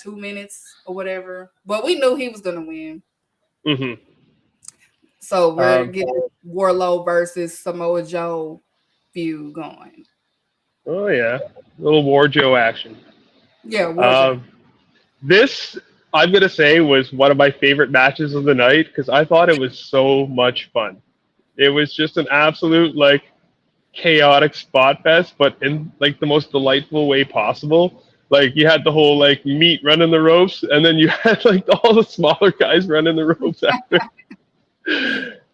2 minutes or whatever. But we knew he was going to win. Mm-hmm. So we're getting Warlow versus Samoa Joe feud going. Oh, yeah. A little War Joe action. Yeah, War Joe. This, I'm going to say, was one of my favorite matches of the night because I thought it was so much fun. It was just an absolute, chaotic spot fest, but in, the most delightful way possible. You had the whole, meat running the ropes, and then you had, all the smaller guys running the ropes after.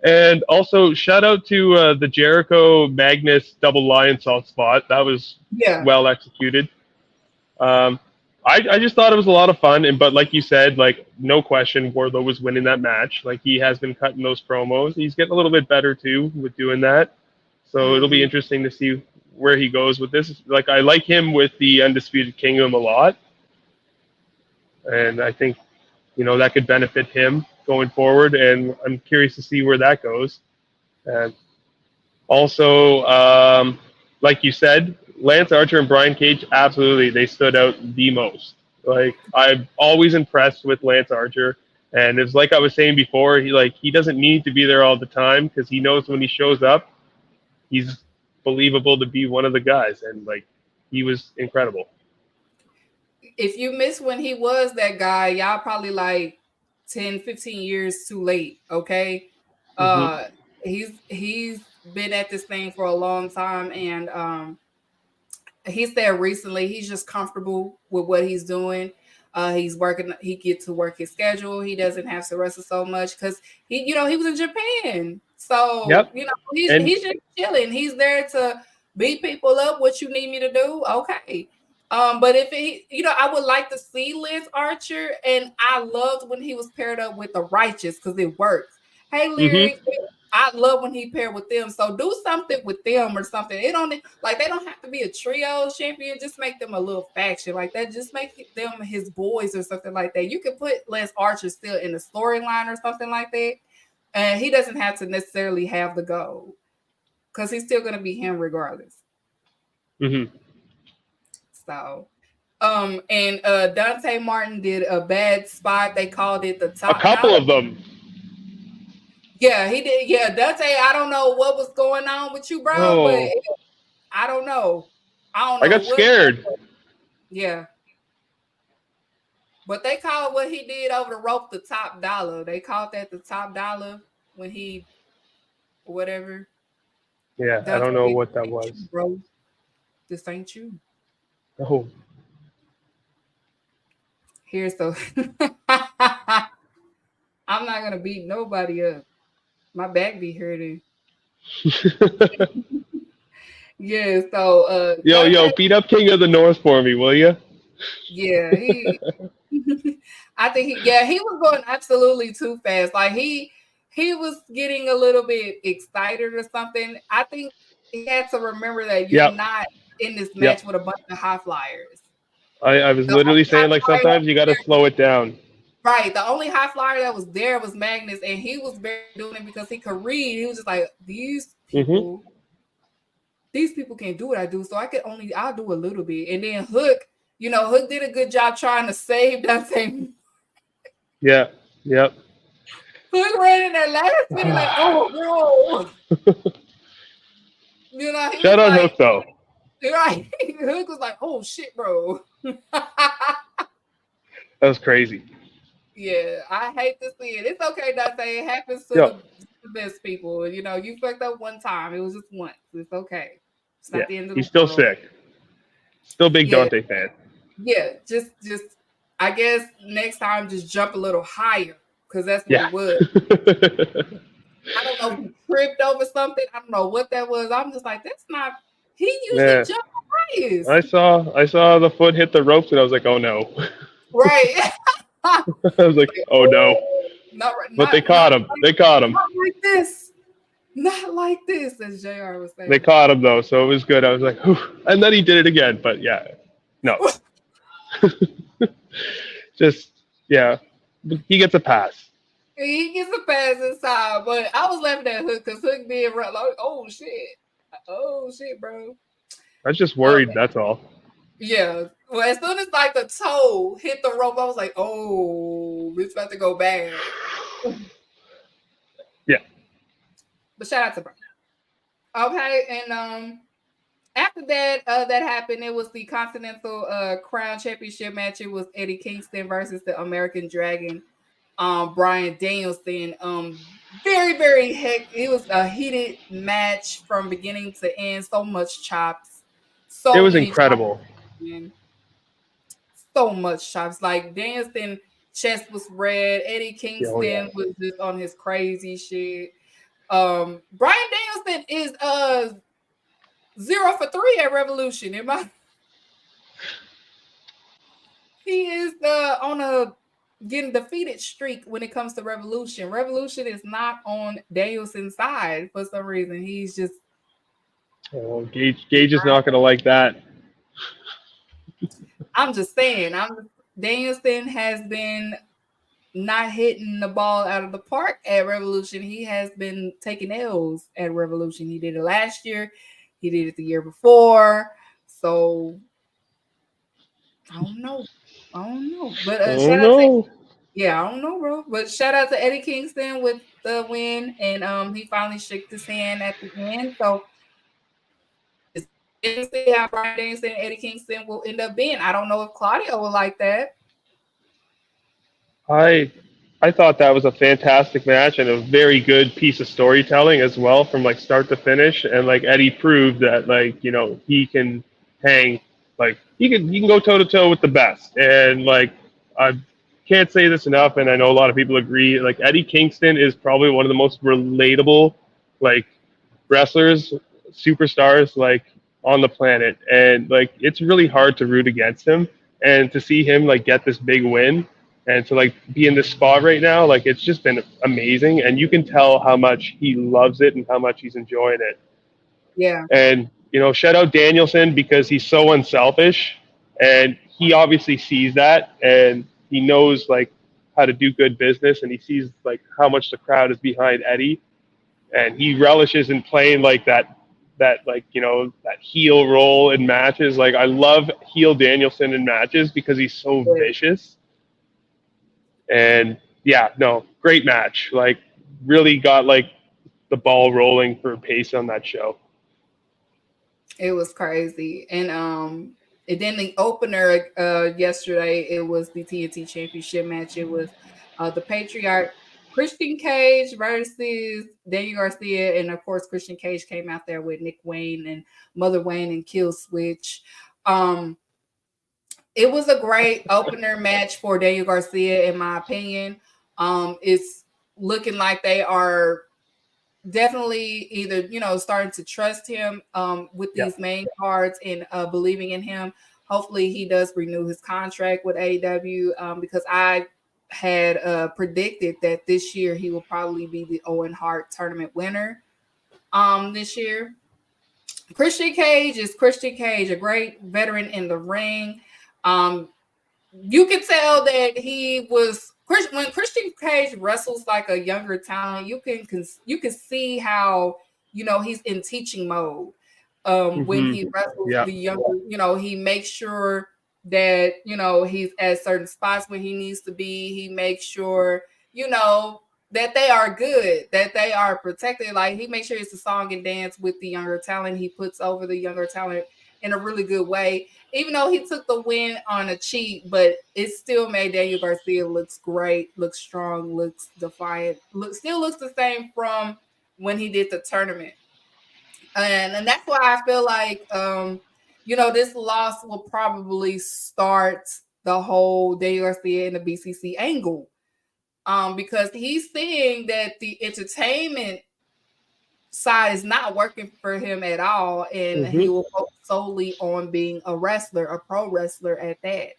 And also, shout out to the Jericho Magnus double lion salt spot. That was well executed. I just thought it was a lot of fun, but like you said, no question, Wardlow was winning that match. He has been cutting those promos. He's getting a little bit better too with doing that. So it'll be interesting to see where he goes with this. I like him with the Undisputed Kingdom a lot, and I think that could benefit him going forward. And I'm curious to see where that goes. And also, like you said, Lance Archer and Brian Cage, absolutely, they stood out the most. I'm always impressed with Lance Archer, and it's like I was saying before, he doesn't need to be there all the time because he knows when he shows up, he's believable to be one of the guys, and he was incredible. If you miss when he was that guy, y'all probably 10, 15 years too late, okay? He's been at this thing for a long time, and he said recently he's just comfortable with what he's doing. He's working. He gets to work his schedule. He doesn't have to wrestle so much because he was in Japan. So he's just chilling. He's there to beat people up. What you need me to do? Okay. But if I would like to see Lance Archer, and I loved when he was paired up with the Righteous because it works. Hey, Lyric, I love when he paired with them. So do something with them or something. It don't they don't have to be a trio champion. Just make them a little faction like that. Just make them his boys or something like that. You can put Lance Archer still in the storyline or something like that, and he doesn't have to necessarily have the gold because he's still going to be him regardless. So, and Dante Martin did a bad spot. They called it the top. A couple of them. Yeah, he did. Yeah, Dante, I don't know what was going on with you, bro, but I don't know. I got scared. Yeah. But they called what he did over the rope the top dollar. They called that the top dollar when he whatever. Yeah, I don't know what that was. Bro, this ain't you. Oh. Here's the I'm not gonna beat nobody up. My back be hurting. Yeah, so yo, beat up King of the North for me, will you? Yeah, I think he was going absolutely too fast. He was getting a little bit excited or something. I think he had to remember that you're not in this match with a bunch of high flyers. I was literally saying sometimes you got to slow it down. Right. The only high flyer that was there was Magnus, and he was barely doing it because he could read. He was just like, these people can't do what I do, so I'll do a little bit. And then Hook, Hook did a good job trying to save Dante. Yeah. Yep. Hook ran in that last minute oh, bro. You know, he Shout was out like, Hook though. right. Hook was like, oh shit, bro. That was crazy. Yeah, I hate to see it. It's okay, Dante. It happens to Yo, the best people. You know, you fucked up one time. It was just once. It's okay. It's yeah, not the end of the he's still world. sick. Still big Yeah, Dante fan. yeah. Just I guess next time just jump a little higher because that's what Yeah. it was. I don't know if he tripped over something. I don't know what that was. I'm just like, that's not. He usually Yeah. jump highest, I saw the foot hit the ropes and I was like, oh no. right? I was like, oh no. Not But they caught him. They caught him. not like this. Not like this, as JR was saying. They caught him though, so it was good. I was like, whew. And then he did it again. But yeah, no. Just yeah, he gets a pass. He gets a pass inside, but I was laughing at Hook because Hook did run like, oh shit, bro. I was just worried. That's all. Yeah. Well, as soon as like the toe hit the rope, I was like, oh, it's about to go bad. Yeah. But shout out to Brian. Okay, and after that that happened, it was the Continental Crown Championship match. It was Eddie Kingston versus the American Dragon, Bryan Danielson. Very, very it was a heated match from beginning to end. So much chops. It was Many incredible. chops, so much chops. Like Danielson chest was red. Eddie Kingston was just on his crazy shit. Bryan Danielson is 0 for 3 at Revolution. He is on a getting defeated streak when it comes to Revolution. Revolution is not on Danielson's side for some reason. He's just Gage is not going to like that. I'm just saying. Danielson has been not hitting the ball out of the park at Revolution. He has been taking L's at Revolution. He did it last year. He did it the year before. So I don't know. But shout out to I don't know, bro. But shout out to Eddie Kingston with the win, and he finally shook his hand at the end. So it's interesting to see how Bryan Danielson and Eddie Kingston will end up being. I don't know if Claudio will like that. I thought that was a fantastic match and a very good piece of storytelling as well from like start to finish. And like Eddie proved that like, you know, he can hang, like he can go toe to toe with the best. And like I can't say this enough, and I know a lot of people agree, like Eddie Kingston is probably one of the most relatable like wrestlers, superstars like on the planet. And like it's really hard to root against him. And to see him like get this big win and to like be in this spot right now, like it's just been amazing. And you can tell how much he loves it and how much he's enjoying it. Yeah. And, you know, shout out Danielson because he's so unselfish and he obviously sees that and he knows like how to do good business and he sees like how much the crowd is behind Eddie and he relishes in playing like that like, you know, that heel role in matches. Like I love heel Danielson in matches because he's so vicious. And yeah, no, great match. Like really got like the ball rolling for pace on that show. It was crazy. And then the opener yesterday, it was the TNT Championship match. It was the Patriarch Christian Cage versus Daniel Garcia. And of course, Christian Cage came out there with Nick Wayne and Mother Wayne and Kill Switch. It was a great opener match for Daniel Garcia, in my opinion. It's looking like they are definitely either, you know, starting to trust him with these main cards and believing in him. Hopefully he does renew his contract with AEW because I had predicted that this year he will probably be the Owen Hart tournament winner this year. Christian Cage is Christian Cage, a great veteran in the ring. You can tell that he was when Christian Cage wrestles like a younger talent. You can see how, you know, he's in teaching mode when he wrestles the younger. You know, he makes sure that, you know, he's at certain spots where he needs to be. He makes sure, you know, that they are good, that they are protected. Like he makes sure it's a song and dance with the younger talent. He puts over the younger talent in a really good way. Even though he took the win on a cheat, but it still made Daniel Garcia looks great, looks strong, looks defiant, still looks the same from when he did the tournament. And that's why I feel like this loss will probably start the whole Daniel Garcia and the BCC angle. Because he's seeing that the entertainment side is not working for him at all, and he will focus solely on being a wrestler, a pro wrestler at that.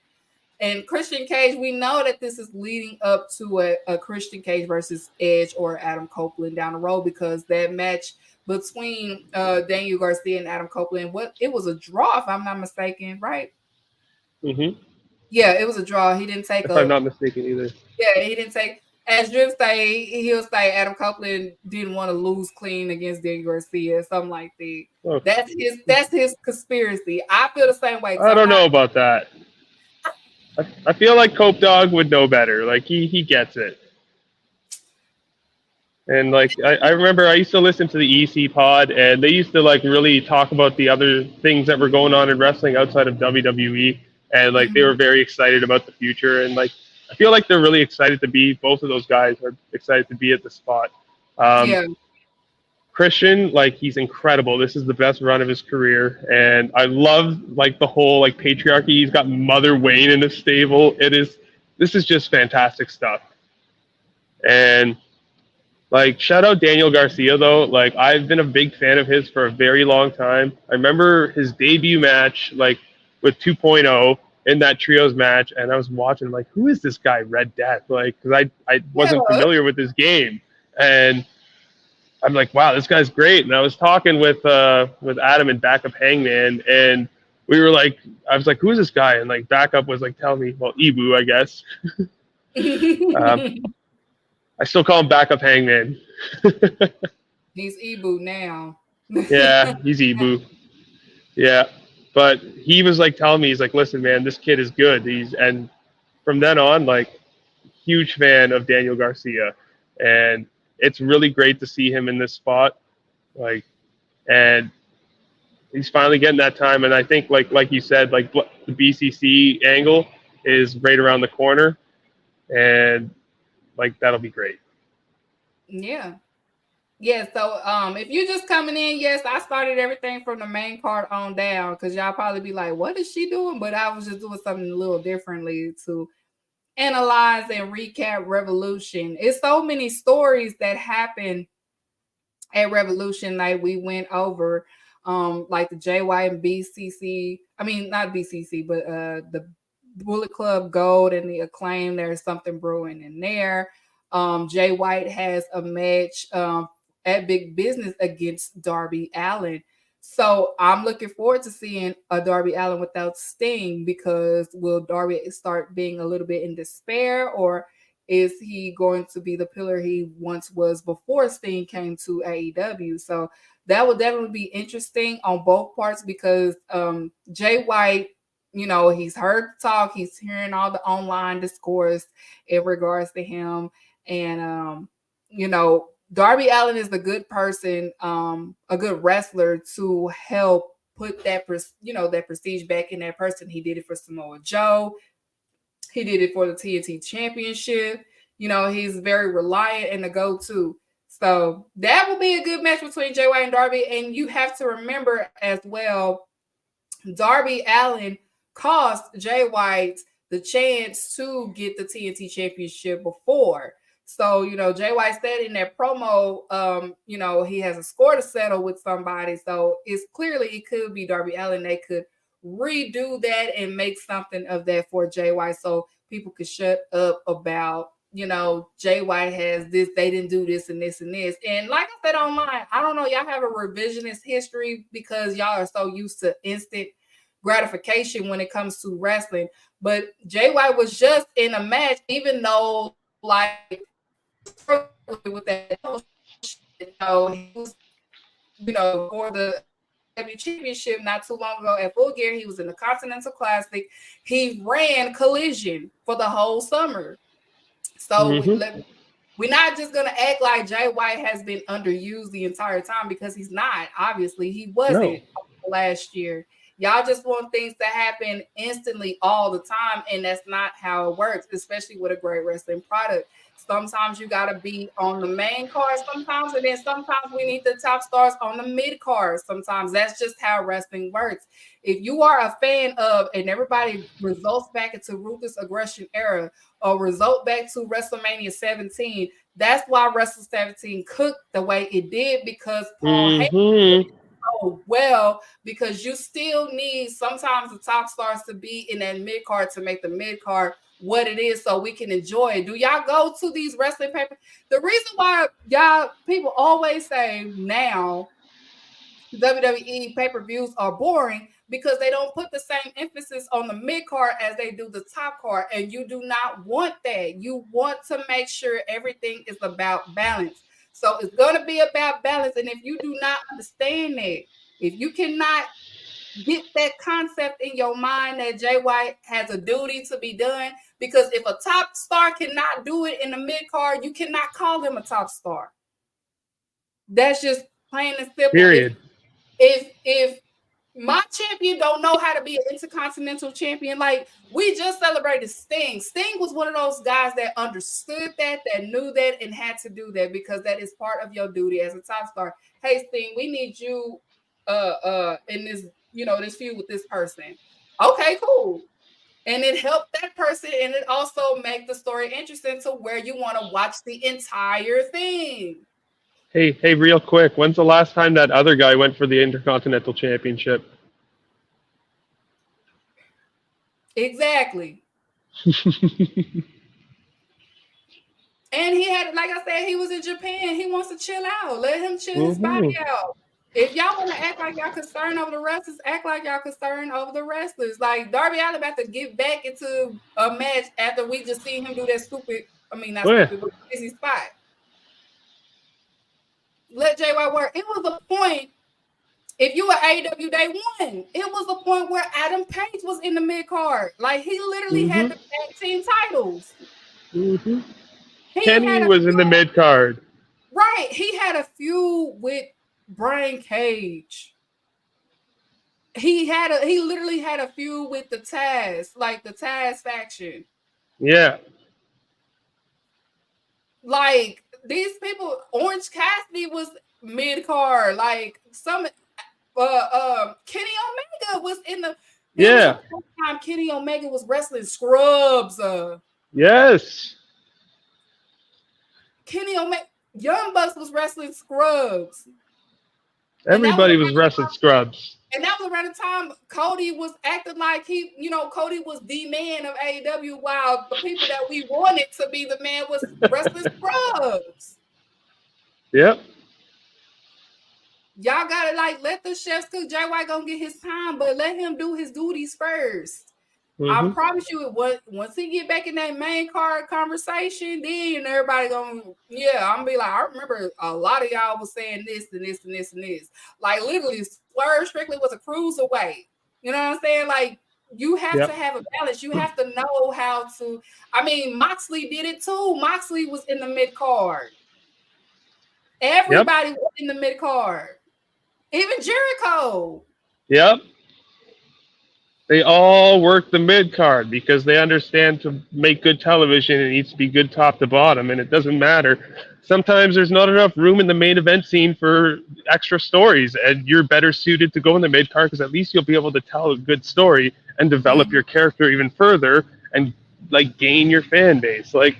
And Christian Cage, we know that this is leading up to a Christian Cage versus Edge or Adam Copeland down the road, because that match between Daniel Garcia and Adam Copeland, it was a draw, if I'm not mistaken, right? Mm-hmm. Yeah, it was a draw. He didn't take if I'm not mistaken either. Yeah, he didn't take. As Drew say, he'll say Adam Copeland didn't want to lose clean against Daniel Garcia, something like that. Oh. That's his conspiracy. I feel the same way. I don't know about that. I feel like Cope Dog would know better. Like he gets it. And like I remember I used to listen to the EC pod, and they used to like really talk about the other things that were going on in wrestling outside of WWE, and like they were very excited about the future, and like I feel like they're really excited to be. Both of those guys are excited to be at the spot. Yeah. Christian, like he's incredible. This is the best run of his career, and I love like the whole like patriarchy. He's got Mother Wayne in his stable. This is just fantastic stuff. And like shout out Daniel Garcia though. Like I've been a big fan of his for a very long time. I remember his debut match like with 2.0 in that trios match, and I was watching like, who is this guy, Red Death? Like, because I wasn't familiar with his game, and I'm like, wow, this guy's great. And I was talking with Adam and Backup Hangman, and we were like, I was like, who is this guy? And like Backup was like, tell me, well, Ibu, I guess. I still call him Backup Hangman. He's Ibu now. Yeah, he's Ibu. Yeah. But he was like telling me, he's like, listen, man, this kid is good. And from then on, like, huge fan of Daniel Garcia. And it's really great to see him in this spot. Like, and he's finally getting that time. And I think, like you said, like the BCC angle is right around the corner. And, like, that'll be great. Yeah. Yeah, so if you're just coming in, yes, I started everything from the main card on down, because y'all probably be like, what is she doing? But I was just doing something a little differently to analyze and recap Revolution. It's so many stories that happen at Revolution, like we went over, like the JY and BCC. I mean, not BCC, but the Bullet Club Gold and the Acclaim. There's something brewing in there. Jay White has a match at Big Business against Darby Allin. So I'm looking forward to seeing a Darby Allin without Sting, because will Darby start being a little bit in despair, or is he going to be the pillar he once was before Sting came to AEW? So that will definitely be interesting on both parts, because Jay White, he's heard talk, he's hearing all the online discourse in regards to him. And, Darby Allin is a good person, a good wrestler to help put that, that prestige back in that person. He did it for Samoa Joe. He did it for the TNT Championship. He's very reliant and the go-to. So that will be a good match between Jay White and Darby. And you have to remember as well, Darby Allin cost Jay White the chance to get the TNT Championship before. So, Jay White said in that promo, he has a score to settle with somebody. So it's clearly it could be Darby Allin. They could redo that and make something of that for Jay White, so people could shut up about, Jay White has this, they didn't do this and this and this. And like I said online, I don't know, y'all have a revisionist history because y'all are so used to instant gratification when it comes to wrestling. But Jay White was just in a match, even though like with that, he was, for the championship not too long ago at Full Gear, he was in the Continental Classic. He ran Collision for the whole summer. So We're not just gonna act like Jay White has been underused the entire time, because he's not. Obviously, he wasn't last year. Y'all just want things to happen instantly all the time, and that's not how it works, especially with a great wrestling product. Sometimes you got to be on the main card sometimes, and then sometimes we need the top stars on the mid card sometimes. That's just how wrestling works. If you are a fan of, and everybody results back into Ruthless Aggression era or result back to WrestleMania 17, that's why Wrestle 17 cooked the way it did, because Paul Heyman so well, because you still need sometimes the top stars to be in that mid card to make the mid card what it is, so we can enjoy it. Do y'all go to these wrestling papers? The reason why y'all people always say now WWE pay-per-views are boring, because they don't put the same emphasis on the mid card as they do the top card, and you do not want that. You want to make sure everything is about balance. So it's going to be about balance. And if you do not understand that, if you cannot get that concept in your mind that Jay White has a duty to be done, because if a top star cannot do it in the mid card, you cannot call him a top star. That's just plain and simple. Period. If my champion don't know how to be an intercontinental champion, like we just celebrated Sting. Sting was one of those guys that understood that knew that, and had to do that, because that is part of your duty as a top star. Hey, Sting, we need you in this, this feud with this person. Okay, cool. And it helped that person, and it also make the story interesting to where you want to watch the entire thing. Hey, real quick. When's the last time that other guy went for the Intercontinental Championship? Exactly. And he had, like I said, he was in Japan. He wants to chill out. Let him chill his body out. If y'all want to act like y'all concerned over the wrestlers, act like y'all concerned over the wrestlers. Like Darby Allin about to get back into a match after we just seen him do that stupid, crazy spot. Let Jay White work. It was a point. If you were AEW Day One, it was a point where Adam Page was in the mid card. Like he literally had the tag team titles. Kenny was in the mid card. Right. He had a feud with Brian Cage. He literally had a feud with the Taz, like the Taz faction. Yeah. Like these people, Orange Cassidy was mid card. Like some Kenny Omega was in the time Kenny Omega was wrestling scrubs. Yes. Kenny Omega, Young Bucks was wrestling scrubs. Everybody was wrestling scrubs. And that was around the time Cody was acting like Cody was the man of AEW, while the people that we wanted to be the man was wrestling scrubs. Yep. Y'all gotta let the chefs cook. Jay White gonna get his time, but let him do his duties first. I promise you, once he get back in that main card conversation, then everybody gonna, I'm gonna be like, I remember a lot of y'all was saying this and this and this and this. Like literally, Swerve Strickland was a cruiserweight. You know what I'm saying? Like you have to have a balance. You have to know how to. I mean, Moxley did it too. Moxley was in the mid card. Everybody was in the mid card. Even Jericho. Yep. They all work the mid card because they understand to make good television, it needs to be good top to bottom, and it doesn't matter. Sometimes there's not enough room in the main event scene for extra stories, and you're better suited to go in the mid card because at least you'll be able to tell a good story and develop your character even further and gain your fan base. Like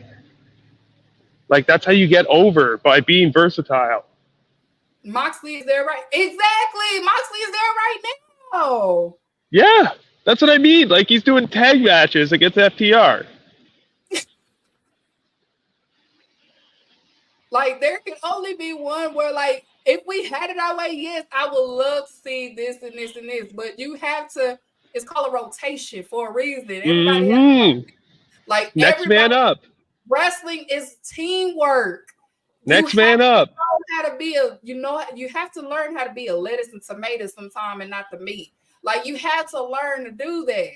that's how you get over, by being versatile. Moxley is there right? Exactly. Moxley is there right now. Yeah. That's what I mean. Like he's doing tag matches against FTR. Like there can only be one where if we had it our way, yes, I would love to see this and this and this. But you have to, it's called a rotation for a reason. Everybody next man up. Wrestling is teamwork. Next man up. You have to learn how to be a lettuce and tomato sometime and not the meat. Like you have to learn to do that.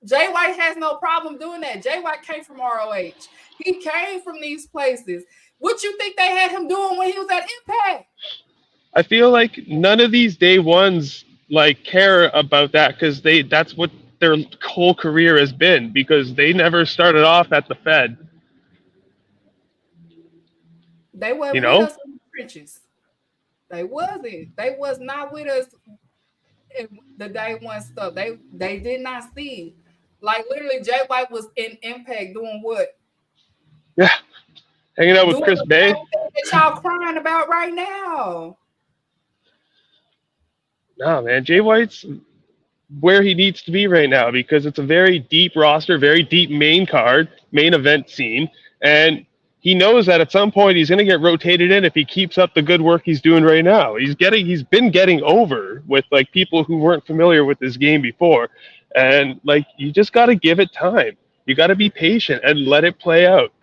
Jay White has no problem doing that. Jay White came from ROH. He came from these places. What you think they had him doing when he was at Impact? I feel like none of these day ones like care about that because that's what their whole career has been because they never started off at the Fed. They were You with know? us in the trenches. They wasn't. They was not with us in the day one stuff. They did not see. Like literally, Jay White was in Impact doing what? Yeah. Hanging out with Doing Chris the Bay. same thing that y'all crying about right now. No, man. Jay White's where he needs to be right now because it's a very deep roster, very deep main event scene, and he knows that at some point he's going to get rotated in if he keeps up the good work he's doing right now. He's been getting over with like people who weren't familiar with this game before, and like you just got to give it time. You got to be patient and let it play out.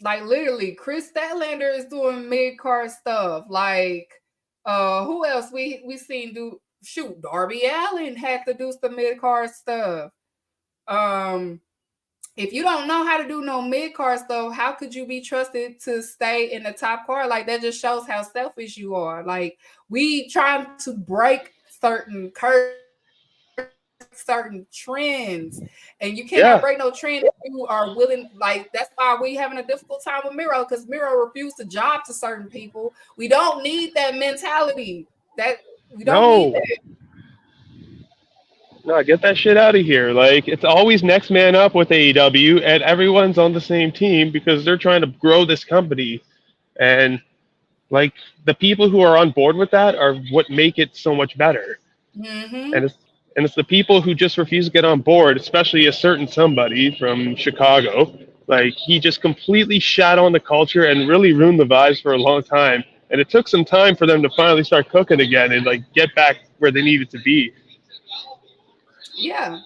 Like literally, Chris Statlander is doing mid-card stuff. Like, who else we seen do? Shoot, Darby Allin had to do some mid-card stuff. If you don't know how to do no mid-card stuff, how could you be trusted to stay in the top card? Like that just shows how selfish you are. Like we trying to break certain curves, certain trends, and you cannot Yeah. break no trend if you are willing. Like that's why we having a difficult time with Miro because Miro refused to job to certain people. We don't need that mentality. That we don't need No. that. No, get that shit out of here. Like, it's always next man up with AEW, and everyone's on the same team because they're trying to grow this company. And, like, the people who are on board with that are what make it so much better. Mm-hmm. And it's the people who just refuse to get on board, especially a certain somebody from Chicago. Like, he just completely shat on the culture and really ruined the vibes for a long time. And it took some time for them to finally start cooking again and, like, get back where they needed to be. Yeah.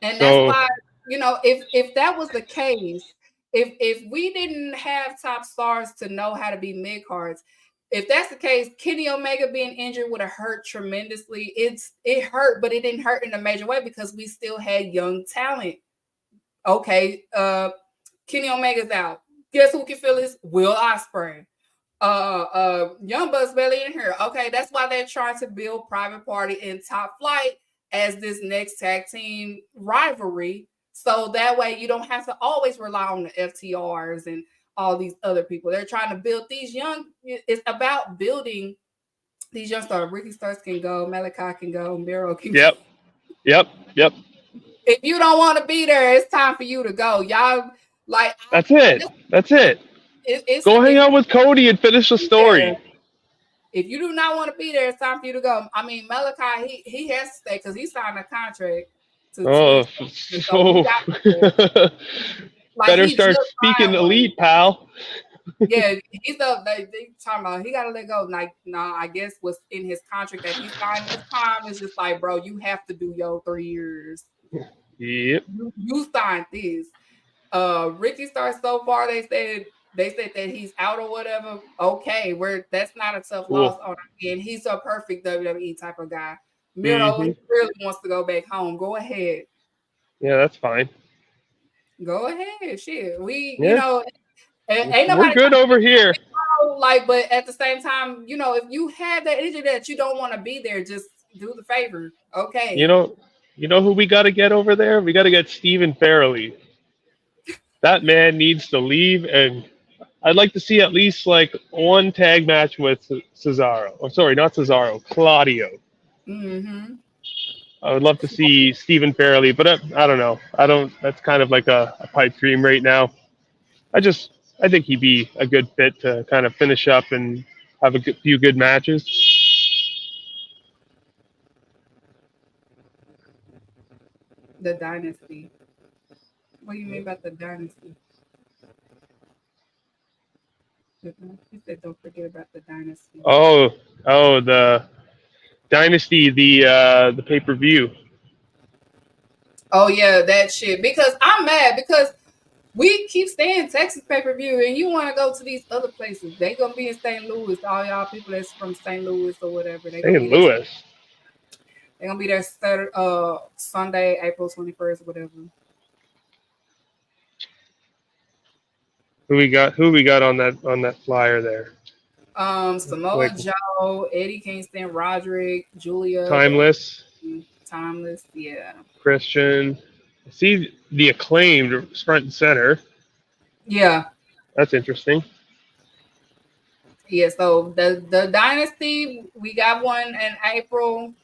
And that's So, why, if that was the case, if we didn't have top stars to know how to be mid cards, if that's the case, Kenny Omega being injured would have hurt tremendously. It hurt, but it didn't hurt in a major way because we still had young talent. Okay, Kenny Omega's out. Guess who can fill this? Will Ospreay. Young Bucks barely in here. Okay, that's why they're trying to build Private Party and Top Flight as this next tag team rivalry. So that way you don't have to always rely on the FTRs and all these other people. They're trying to build these young. It's about building these young stars. Ricky Starks can go, Malachi can go, Miro can go. Yep. If you don't want to be there, it's time for you to go. Y'all, like That's it. Go hang out with Cody and finish the story. If you do not want to be there, it's time for you to go. I mean, Malachi, he has to stay because he signed a contract. Better start speaking elite, pal. Yeah, he's up. They talking about he got to let go. Like, no, I guess what's in his contract that he signed this time is just like, bro, you have to do your 3 years. Yep. You signed this. Ricky Starks so far they said that he's out or whatever. Okay, that's not a tough loss on him. And he's a perfect WWE type of guy. Miro he really wants to go back home. Go ahead. Yeah, that's fine. Go ahead. Shit. Ain't We're nobody good over here. Like, but at the same time, if you have that injury that you don't want to be there, just do the favor. Okay. You know who we got to get over there? We got to get Stephen Farrelly. That man needs to leave, and I'd like to see at least like one tag match with Cesaro. Oh, sorry, not Cesaro, Claudio. Mm-hmm. I would love to see Stephen Farrelly, but I don't know. That's kind of like a pipe dream right now. I think he'd be a good fit to kind of finish up and have a few good matches. The dynasty. What do you mean about the dynasty? He said, "Don't forget about the dynasty." Oh, the dynasty, the pay-per-view. Oh yeah, that shit. Because I'm mad because we keep saying Texas pay-per-view, and you want to go to these other places. They gonna be in St. Louis. All y'all people that's from St. Louis or whatever. St. Louis. They're gonna be there Sunday, April 21st, whatever. Who we got? Who we got on that flyer there? Samoa Like Joe, Eddie Kingston, Roderick, Julia, Timeless, Timeless, yeah. Christian. See the Acclaimed front and center. Yeah. That's interesting. Yeah, so the Dynasty, we got one in April.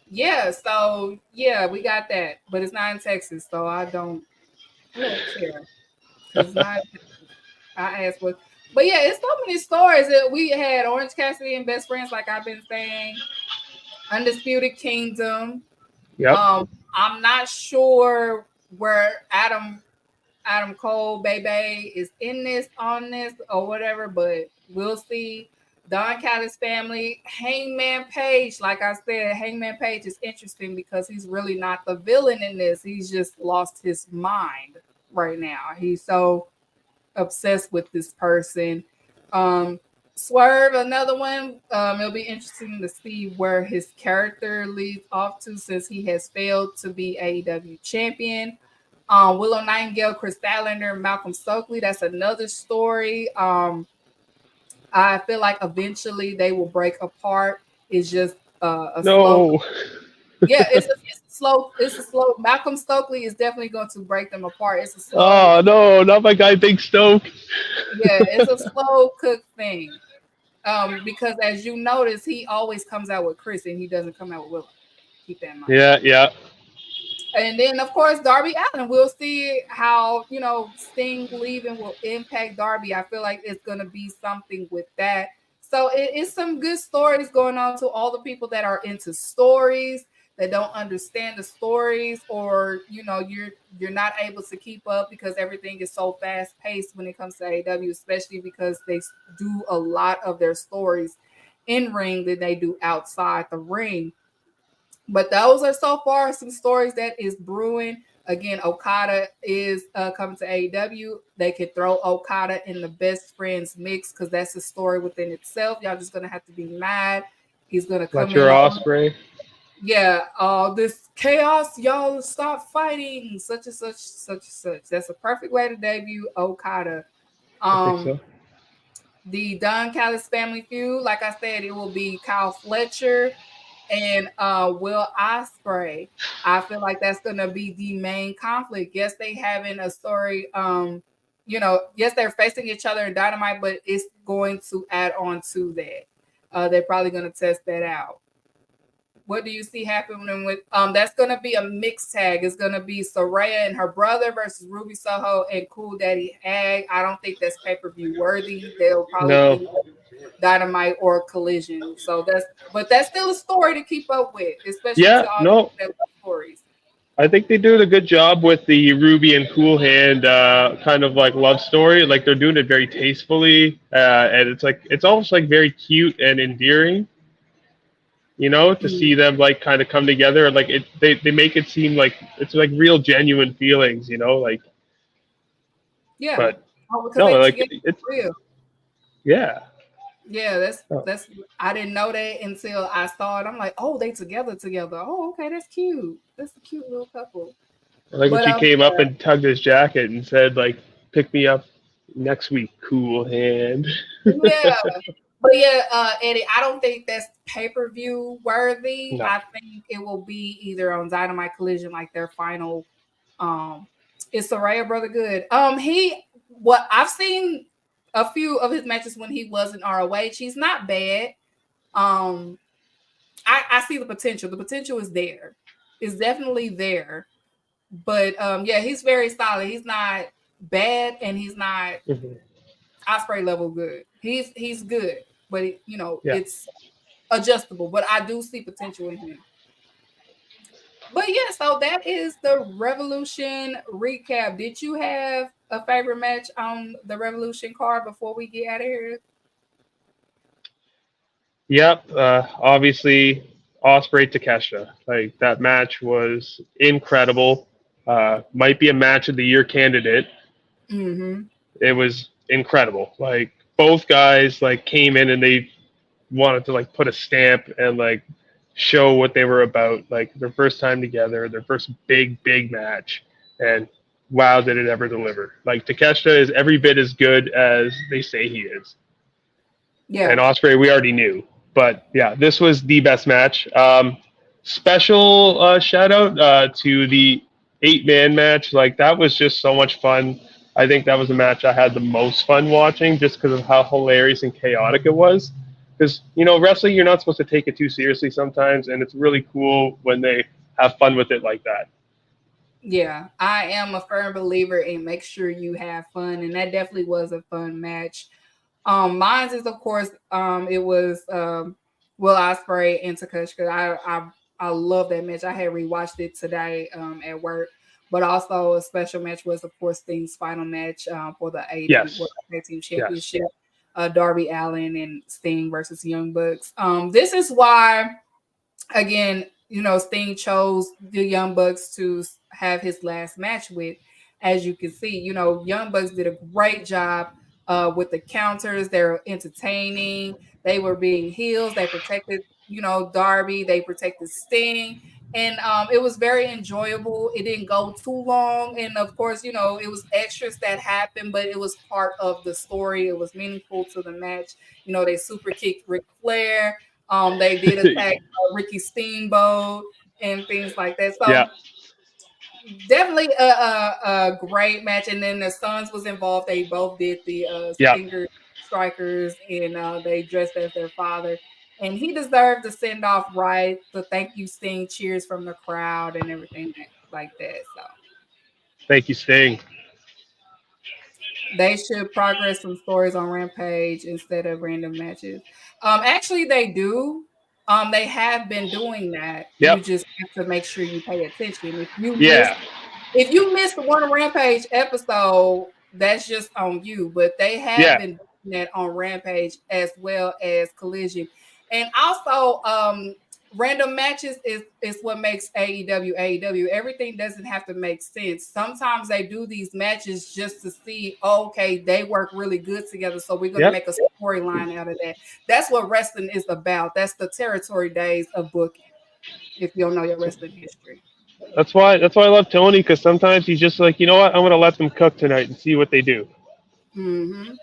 Yeah, so yeah, we got that. But it's not in Texas, so I don't really care. Because it's not I asked what, but yeah, it's so many stories that we had Orange Cassidy and Best Friends, like I've been saying, Undisputed Kingdom. Yep. I'm not sure where Adam Cole, Bebe is in this, on this, or whatever, but we'll see. Don Callis family, Hangman Page, like I said, Hangman Page is interesting because he's really not the villain in this. He's just lost his mind right now. He's so obsessed with this person. Swerve, another one. It'll be interesting to see where his character leads off to since he has failed to be AEW champion. Willow Nightingale, Chris Statlander, Malcolm Stokely. That's another story. I feel like eventually they will break apart. It's just a slow. Yeah, it's a slow. Malcolm Stokely is definitely going to break them apart. It's a slow. Oh no, not my guy Big Stoke. Yeah, it's a slow cook thing. Because as you notice, he always comes out with Chris and he doesn't come out with Willow. Keep that in mind. Yeah. And then, of course, Darby Allin. We'll see how, Sting leaving will impact Darby. I feel like it's going to be something with that. So it is some good stories going on to all the people that are into stories, that don't understand the stories, or, you're not able to keep up because everything is so fast paced when it comes to AEW, especially because they do a lot of their stories in ring than they do outside the ring. But those are so far some stories that is brewing. Again, Okada is coming to AEW. They could throw Okada in the best friends mix because that's a story within itself. Y'all just gonna have to be mad. He's gonna come Let your in. Osprey. Yeah, this chaos, y'all stop fighting. Such and such, such and such. That's a perfect way to debut Okada. I think so. The Don Callis family feud, like I said, it will be Kyle Fletcher and Will Ospreay. I feel like that's gonna be the main conflict. Yes, they having a story. Yes, they're facing each other in Dynamite, but it's going to add on to that. They're probably gonna test that out. What do you see happening with that's gonna be a mixed tag. It's gonna be Soraya and her brother versus Ruby Soho and Cool Daddy Ag. I don't think that's pay-per-view worthy. They'll probably do Dynamite or Collision. So that's still a story to keep up with, especially to all that stories. I think they did a good job with the Ruby and Cool Hand kind of like love story. Like they're doing it very tastefully, and it's almost like very cute and endearing. To see them like kind of come together, like they make it seem like it's like real genuine feelings. Yeah. But it's real. Yeah. Yeah, that's I didn't know that until I saw it. I'm like, oh, they together. Oh, okay, that's cute. That's a cute little couple. Like when she came up and tugged his jacket and said, like, pick me up next week, Cool Hand. Yeah. But yeah, Eddie, I don't think that's pay-per-view worthy. No. I think it will be either on Dynamite Collision, like their final. Is Soraya brother good? I've seen a few of his matches when he was in ROH. He's not bad. I see the potential. The potential is there. It's definitely there. But yeah, he's very solid. He's not bad, and he's not Ospreay level good. He's good, but it's adjustable. But I do see potential in him. But yeah, so that is the Revolution recap. Did you have a favorite match on the Revolution card before we get out of here? Yep. Obviously, Ospreay Takeshita. Like that match was incredible. Might be a match of the year candidate. Mm-hmm. It was incredible. Like both guys like came in and they wanted to like put a stamp and like show what they were about. Like their first time together, their first big match, and wow, did it ever deliver? Like Takeshita is every bit as good as they say he is, and Yeah. Osprey we already knew. But yeah, this was the best match. Special shout out to the 8-man match. Like that was just so much fun. I think that was the match I had the most fun watching, just because of how hilarious and chaotic it was. Because wrestling, you're not supposed to take it too seriously sometimes, and it's really cool when they have fun with it like that. Yeah, I am a firm believer in make sure you have fun, and that definitely was a fun match. Mine is of course, it was Will Ospreay and Takeshita. I love that match. I had rewatched it today at work, but also a special match was of course Sting's final match for the AEW Yes. World Tag Team Yes. Championship. Darby Allin and Sting versus Young Bucks. This is why, again, Sting chose the Young Bucks to have his last match with. As you can see, Young Bucks did a great job with the counters. They're entertaining. They were being heels. They protected, Darby. They protected Sting. And it was very enjoyable. It didn't go too long. And of course, it was extras that happened, but it was part of the story. It was meaningful to the match. They super kicked Ric Flair. They did attack Ricky Steamboat and things like that. So Yeah. definitely a great match. And then the Sons was involved. They both did the Yeah. Stinger Strikers, and they dressed as their father. And he deserved to send off right. The thank you Sting cheers from the crowd and everything like that. So Thank you, Sting. they should progress some stories on Rampage instead of random matches. Actually, they do. They have been doing that. You Yep. just have to make sure you pay attention. Yeah. If you missed one Rampage episode, that's just on you. But they have Yeah. been doing that on Rampage as well as Collision, and also random matches is what makes AEW AEW. Everything doesn't have to make sense. Sometimes they do these matches just to see, okay, they work really good together, so we're going to make a storyline out of that. That's what wrestling is about. That's the territory days of booking, if you don't know your wrestling history. That's why I love Tony, because sometimes he's just like, you know what, I'm gonna let them cook tonight and see what they do. Mm-hmm.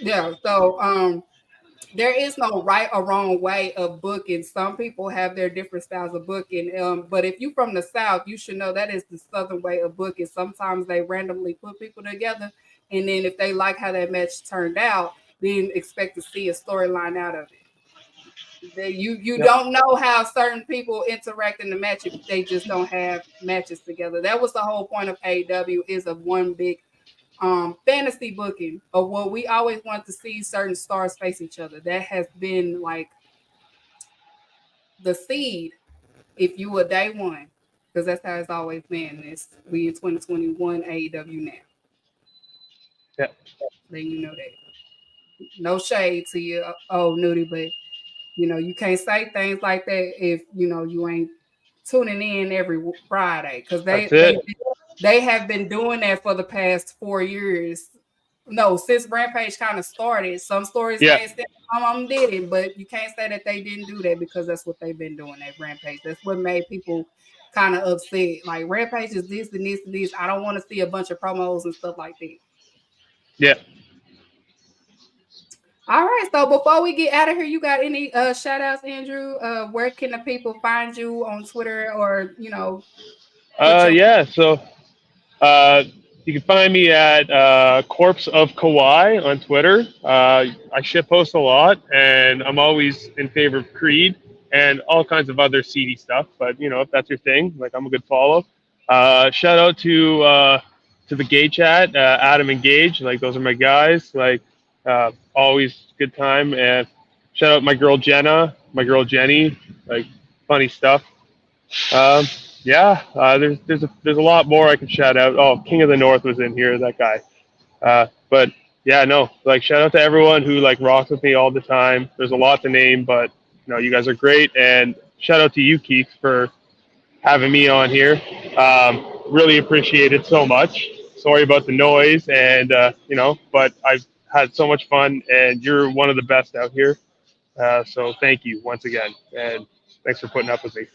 Yeah, so there is no right or wrong way of booking. Some people have their different styles of booking. But if you're from the South, you should know that is the Southern way of booking. Sometimes they randomly put people together, and then if they like how that match turned out, then expect to see a storyline out of it. You don't know how certain people interact in the match if they just don't have matches together. That was the whole point of AEW, is of one big fantasy booking of what we always want to see certain stars face each other. That has been like the seed, if you were day one, because that's how it's always been. We in 2021 AEW now. Yeah. Then you know that. No shade to you, Nudie, but you can't say things like that if you ain't tuning in every Friday, because they have been doing that for the past 4 years. No, since Rampage kind of started. Some stories made sense, some of them didn't, but you can't say that they didn't do that, because that's what they've been doing at Rampage. That's what made people kind of upset. Like, Rampage is this and this and this. I don't want to see a bunch of promos and stuff like that. Yeah. All right, so before we get out of here, you got any shout outs, Andrew? Where can the people find you on Twitter, or Yeah. So you can find me at Corpse of Kawhi on Twitter. I shitpost a lot, and I'm always in favor of Creed and all kinds of other seedy stuff. But if that's your thing, like, I'm a good follow. Shout out to the gay chat, Adam and Gage. Like, those are my guys. Like, always good time. And shout out my girl Jenna, my girl Jenny. Like, funny stuff. There's a lot more I can shout out. Oh, King of the North was in here, that guy. But yeah, no, like, shout out to everyone who like rocks with me all the time. There's a lot to name, but you guys are great. And shout out to you, Keeks, for having me on here. Really appreciate it so much. Sorry about the noise, and but I've had so much fun, and you're one of the best out here. So thank you once again, and thanks for putting up with me.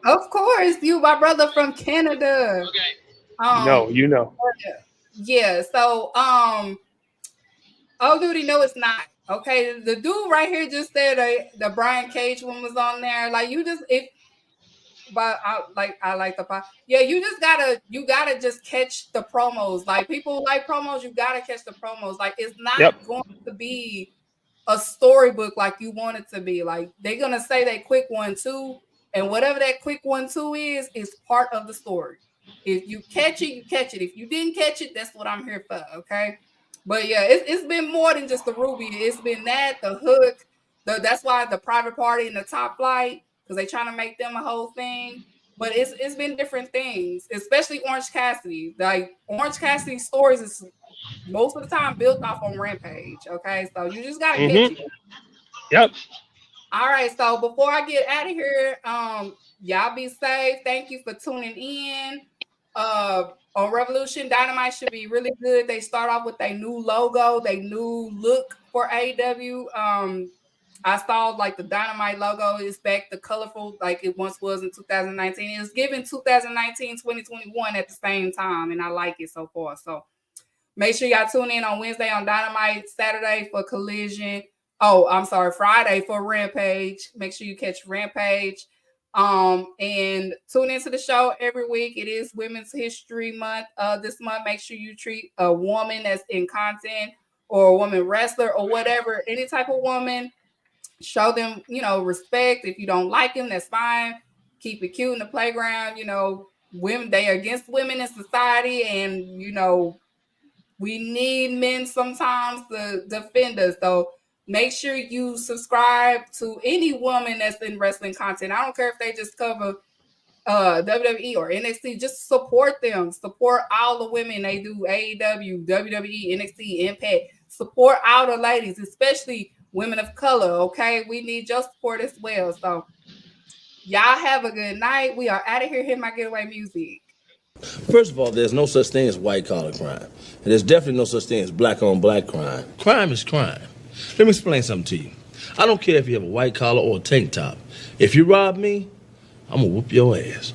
Of course, you, my brother from Canada. No, you know. Yeah. So, oh, dude, no, it's not. Okay, the dude right here just said the Brian Cage one was on there. Like you just but I like the pop. Yeah, you gotta just catch the promos. Like people like promos, you gotta catch the promos. Like it's not Yep. going to be a storybook like you want it to be. Like they're gonna say that quick 1-2, and whatever that quick 1-2 is part of the story. If you catch it, you catch it. If you didn't catch it, that's what I'm here for. Okay. But yeah, it's been more than just the Ruby. It's been that, the hook, that's why the private party and the top flight, because they trying to make them a whole thing. But it's been different things, especially Orange Cassidy. Like Orange Cassidy's stories is most of the time built off on Rampage. Okay, so you just gotta catch it. Yep. All right, so before I get out of here, y'all be safe. Thank you for tuning in. On Revolution, Dynamite should be really good. They start off with a new logo, they new look for AEW. I saw like the Dynamite logo is back the colorful like it once was in 2019. It was given 2019, 2021 at the same time, and I like it so far. So make sure y'all tune in on Wednesday on Dynamite, Saturday for Collision. Oh, I'm sorry, Friday for Rampage. Make sure you catch Rampage. And tune into the show every week. It is Women's History Month. This month, make sure you treat a woman that's in content or a woman wrestler or whatever, any type of woman. Show them, respect. If you don't like them, that's fine. Keep it cute in the playground. Women, they are against women in society, and we need men sometimes to defend us. So make sure you subscribe to any woman that's in wrestling content. I don't care if they just cover WWE or NXT. Just support them. Support all the women. They do AEW, WWE, NXT, Impact. Support all the ladies, especially women of color. Okay, we need your support as well. So y'all have a good night. We are out of here. Hit my getaway music. First of all, there's no such thing as white-collar crime. And there's definitely no such thing as black-on-black crime. Crime is crime. Let me explain something to you. I don't care if you have a white collar or a tank top. If you rob me, I'm gonna whoop your ass.